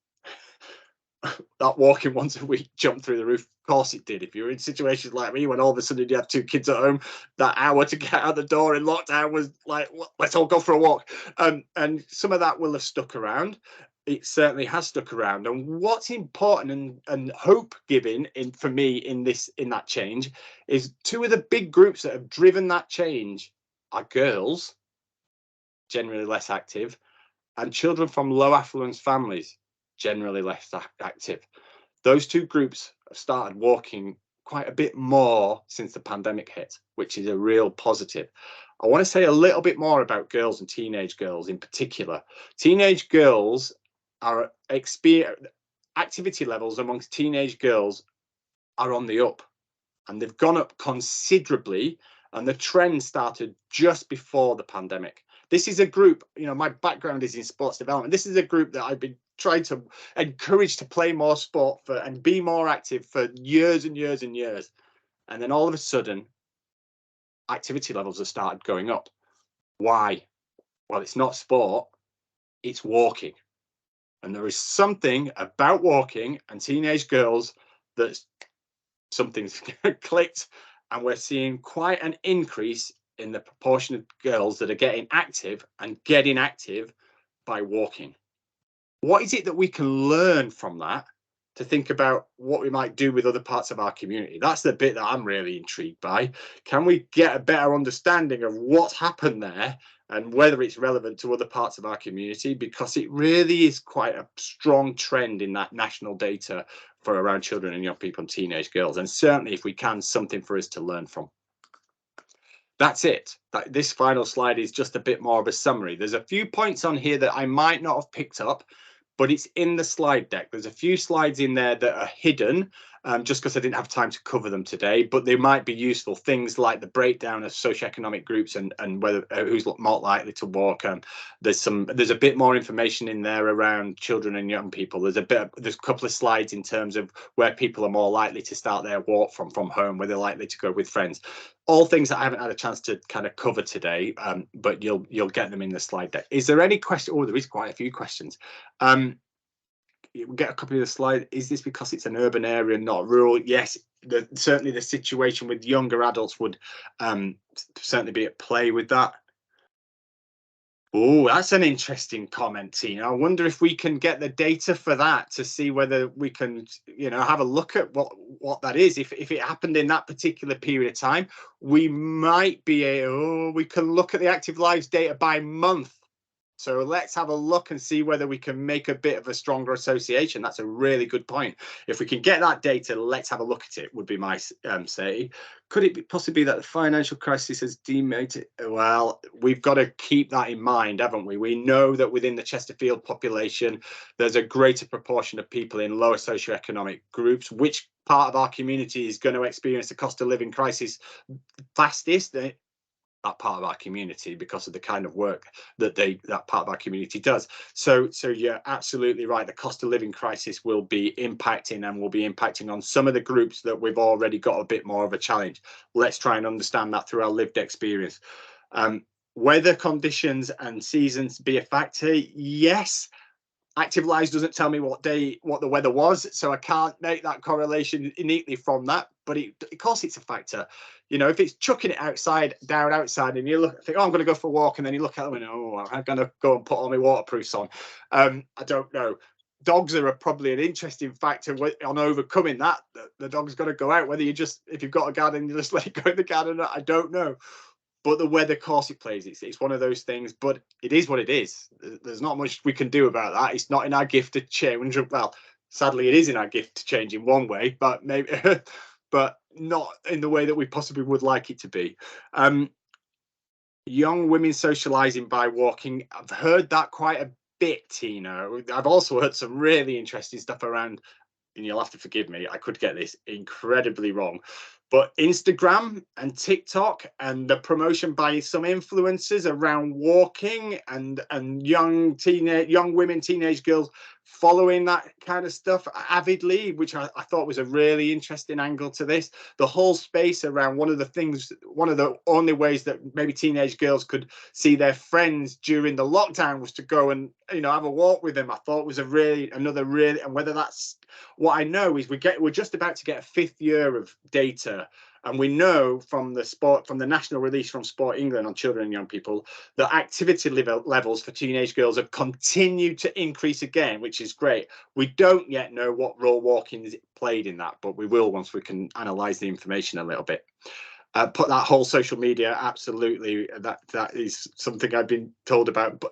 That walking once a week jumped through the roof. Of course it did. If you're in situations like me, when all of a sudden you have 2 kids at home, that hour to get out the door in lockdown was like, let's all go for a walk. And some of that will have stuck around. It certainly has stuck around. And what's important and hope giving for me in that change is 2 of the big groups that have driven that change are girls, generally less active, and children from low affluence families, generally less active. Those 2 groups have started walking quite a bit more since the pandemic hit, which is a real positive. I want to say a little bit more about girls and teenage girls in particular. Teenage girls are activity levels amongst teenage girls are on the up, and they've gone up considerably, and the trend started just before the pandemic. This is a group, you know, my background is in sports development. This is a group that I've been trying to encourage to play more sport and be more active for years and years and years. And then all of a sudden, activity levels have started going up. Why? Well, it's not sport, it's walking. And there is something about walking and teenage girls that's something's clicked, and we're seeing quite an increase in the proportion of girls that are getting active by walking. What is it that we can learn from that to think about what we might do with other parts of our community? That's the bit that I'm really intrigued by. Can we get a better understanding of what's happened there and whether it's relevant to other parts of our community? Because it really is quite a strong trend in that national data for around children and young people and teenage girls. And certainly, if we can, something for us to learn from. That's it. This final slide is just a bit more of a summary. There's a few points on here that I might not have picked up, but it's in the slide deck. There's a few slides in there that are hidden just because I didn't have time to cover them today, but they might be useful. Things like the breakdown of socioeconomic groups and whether who's more likely to walk. There's a bit more information in there around children and young people. There's a couple of slides in terms of where people are more likely to start their walk from home, where they're likely to go with friends. All things that I haven't had a chance to kind of cover today, but you'll get them in the slide deck. Is there any question? Oh, there is quite a few questions. We'll get a copy of the slide. Is this because it's an urban area, not rural? Yes, certainly the situation with younger adults would certainly be at play with that. Oh, that's an interesting comment, Tina. I wonder if we can get the data for that to see whether we can, have a look at what that is. If it happened in that particular period of time, we might be we can look at the active lives data by month. So let's have a look and see whether we can make a bit of a stronger association. That's a really good point. If we can get that data, let's have a look at it, would be my say. Could it be possibly that the financial crisis has demoted? Well, we've got to keep that in mind, haven't we? We know that within the Chesterfield population, there's a greater proportion of people in lower socioeconomic groups. Which part of our community is going to experience the cost of living crisis fastest? That part of our community, because of the kind of work that that part of our community does. So you're absolutely right. The cost of living crisis will be impacting on some of the groups that we've already got a bit more of a challenge. Let's try and understand that through our lived experience. Weather conditions and seasons be a factor. Yes. Active Lives doesn't tell me what the weather was, so I can't make that correlation neatly from that. But of course, it's a factor. If it's chucking it down outside, and you think, oh, I'm going to go for a walk, and then you look at them and, oh, I'm going to go and put all my waterproofs on. I don't know. Dogs are probably an interesting factor on overcoming that. The dog's got to go out. Whether if you've got a garden, you just let it go in the garden. I don't know. But the weather, of course, it plays. It's one of those things, but it is what it is. There's not much we can do about that. It's not in our gift to change. Well, sadly, it is in our gift to change in one way, but maybe, but not in the way that we possibly would like it to be. Young women socialising by walking. I've heard that quite a bit, Tina. I've also heard some really interesting stuff around, and you'll have to forgive me, I could get this incredibly wrong, but Instagram and TikTok and the promotion by some influencers around walking and young women, teenage girls following that kind of stuff avidly, which I thought was a really interesting angle to this. The whole space around one of the only ways that maybe teenage girls could see their friends during the lockdown was to go and have a walk with them. I thought was and whether that's what I know is we're just about to get a 5th year of data, and we know from the national release from Sport England on children and young people that activity levels for teenage girls have continued to increase again, which is great. We don't yet know what role walking has played in that, but we will once we can analyze the information a little bit. Put that whole social media, absolutely, that is something I've been told about,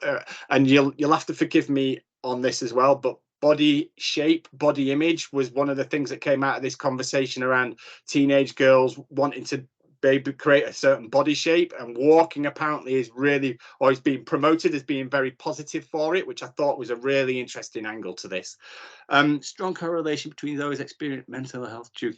and you'll have to forgive me on this as well, but body shape, body image was one of the things that came out of this conversation around teenage girls wanting to create a certain body shape, and walking apparently is being promoted as being very positive for it, which I thought was a really interesting angle to this. Strong correlation between those experiencing mental health due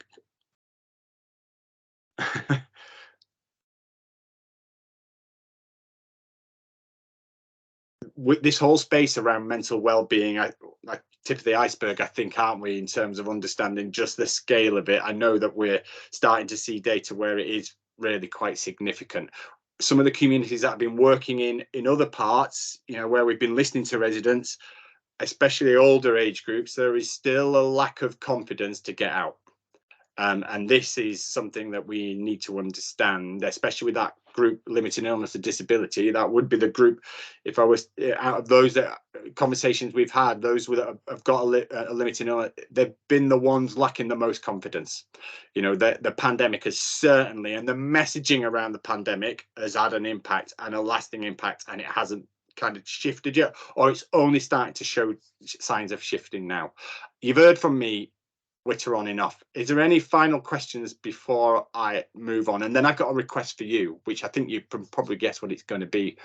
with this whole space around mental well-being, like tip of the iceberg, I think, aren't we, in terms of understanding just the scale of it? I know that we're starting to see data where it is really quite significant. Some of the communities that have been working in other parts, where we've been listening to residents, especially older age groups, there is still a lack of confidence to get out. And this is something that we need to understand, especially with that group limited illness and disability. That would be the group, if I was out of those conversations we've had, those that have got a limited illness, they've been the ones lacking the most confidence. You know, the pandemic has certainly, and the messaging around the pandemic has had an impact, and a lasting impact, and it hasn't kind of shifted yet, or it's only starting to show signs of shifting now. You've heard from me, Witter, on enough. Is there any final questions before I move on? And then I've got a request for you, which I think you can probably guess what it's going to be.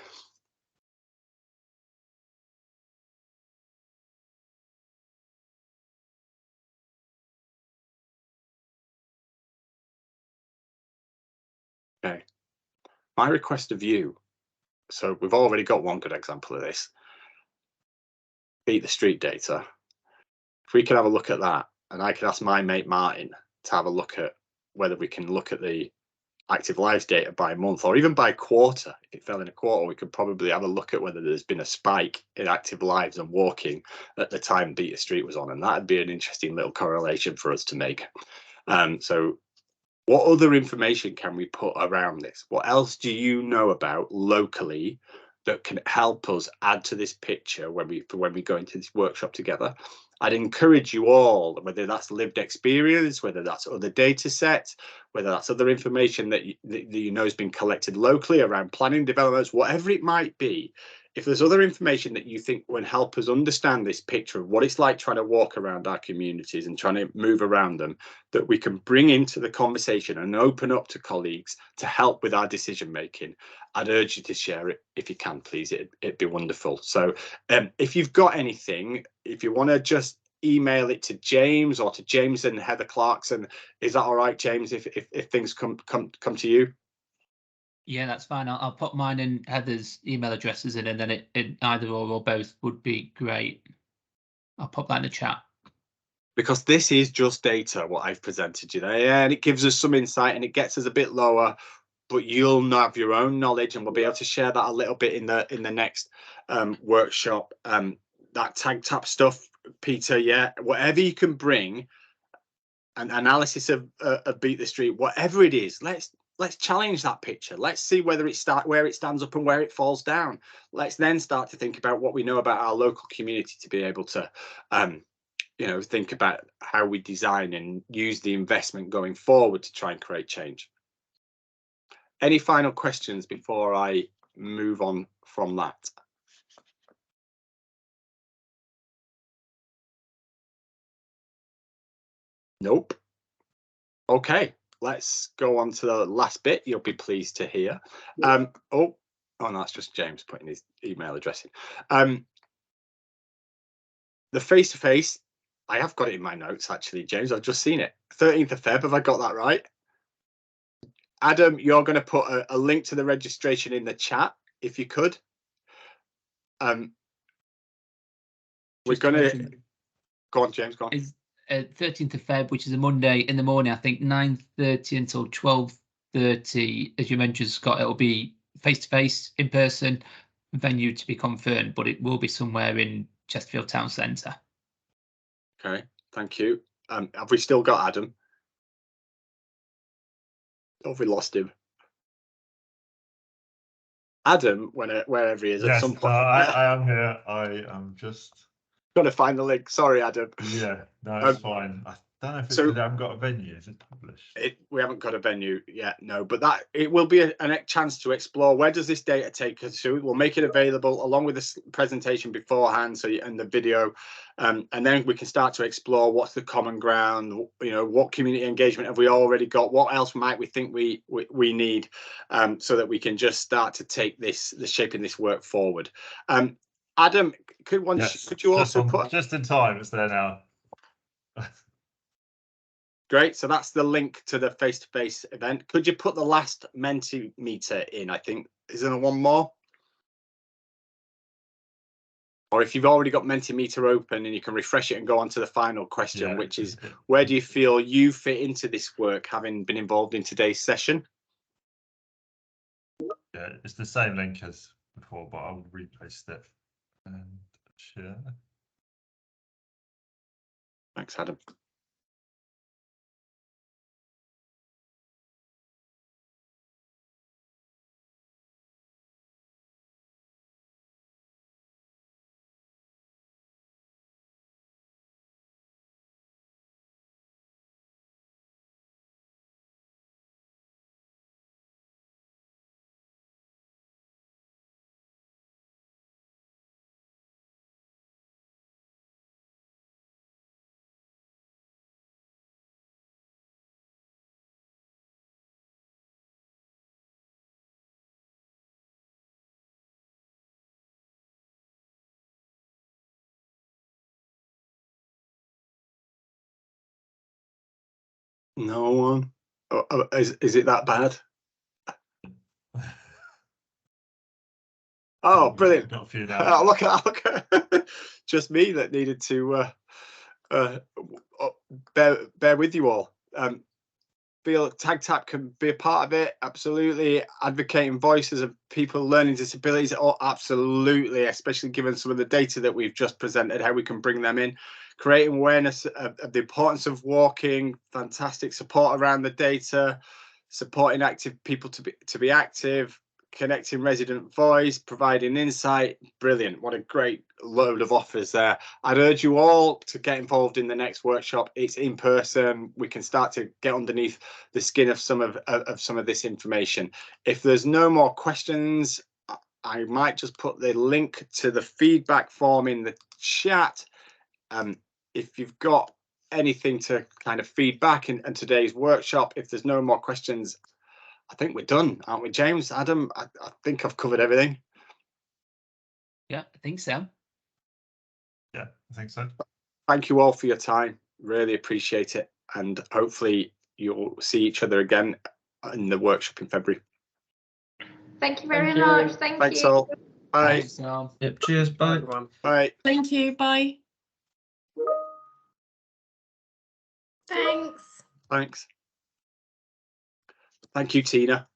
Okay. My request of you, so we've already got one good example of this. Beat the street data. If we could have a look at that, and I could ask my mate Martin to have a look at whether we can look at the active lives data by month or even by quarter. If it fell in a quarter, we could probably have a look at whether there's been a spike in active lives and walking at the time Beat the Street was on, and that'd be an interesting little correlation for us to make. So what other information can we put around this? What else do you know about locally that can help us add to this picture when we go into this workshop together? I'd encourage you all, whether that's lived experience, whether that's other data sets, whether that's other information that you know has been collected locally around planning developments, whatever it might be. If there's other information that you think will help us understand this picture of what it's like trying to walk around our communities and trying to move around them, that we can bring into the conversation and open up to colleagues to help with our decision making, I'd urge you to share it if you can, please. It'd be wonderful. So if you've got anything, if you want to just email it to James or to James and Heather Clarkson, is that all right, James, if things come to you? Yeah, that's fine. I'll put mine and Heather's email addresses in, and then it either or both would be great. I'll pop that in the chat. Because this is just data, what I've presented you there, and it gives us some insight and it gets us a bit lower, but you'll have your own knowledge, and we'll be able to share that a little bit in the next workshop. That tag tap stuff, Peter, yeah, whatever you can bring, an analysis of Beat the Street, whatever it is, let's challenge that picture. Let's see whether where it stands up and where it falls down. Let's then start to think about what we know about our local community to be able to you know, think about how we design and use the investment going forward to try and create change. Any final questions before I move on from that? Nope. Okay, let's go on to the last bit. You'll be pleased to hear. Oh, no, that's just James putting his email address in. The face-to-face, I have got it in my notes, actually, James. I've just seen it. 13th of Feb, have I got that right? Adam, you're going to put a link to the registration in the chat, if you could. We're going to... Go on, James, go on. Is 13th of Feb, which is a Monday in the morning, I think 9:30 until 12:30. As you mentioned, Scott, it'll be face-to-face, in person, venue to be confirmed, but it will be somewhere in Chesterfield Town Centre. Okay, thank you. Have we still got Adam? Or have we lost him? Adam, wherever he is, yes, at some point. I am here. I am just got to find the link. Sorry, Adam. Yeah, no, it's fine. I don't know if it's, I haven't got a venue. Is it published? We haven't got a venue yet, no. But that it will be a chance to explore where does this data take us to. We'll make it available along with this presentation beforehand, and the video, and then we can start to explore what's the common ground. You know, what community engagement have we already got? What else might we think we need, so that we can just start to take shaping this work forward. Adam, could you also put just in time? It's there now. Great. So that's the link to the face-to-face event. Could you put the last Mentimeter in? I think, is there one more? Or if you've already got Mentimeter open and you can refresh it and go on to the final question, which is, where do you feel you fit into this work, having been involved in today's session? Yeah, it's the same link as before, but I'll repaste it and share. Thanks, Adam. No one. Is it that bad? Oh, brilliant. Got a few now. Look at just me that needed to bear with you all. Feel Tag Tap can be a part of it, absolutely. Advocating voices of people learning disabilities, absolutely, especially given some of the data that we've just presented, how we can bring them in. Creating awareness of the importance of walking, fantastic support around the data, supporting active people to be active, connecting resident voice, providing insight. Brilliant. What a great load of offers there. I'd urge you all to get involved in the next workshop. It's in person. We can start to get underneath the skin of some of this information. If there's no more questions, I might just put the link to the feedback form in the chat. If you've got anything to kind of feedback in today's workshop, if there's no more questions, I think we're done, aren't we, James? Adam, I think I've covered everything. Yeah, I think so. Yeah, I think so. Thank you all for your time. Really appreciate it. And hopefully you'll see each other again in the workshop in February. Thank you very much. Thanks all. Bye. Thanks, Sam. Yep. Cheers. Bye. Bye. Thank you. Bye. Thanks. Thanks. Thank you, Tina.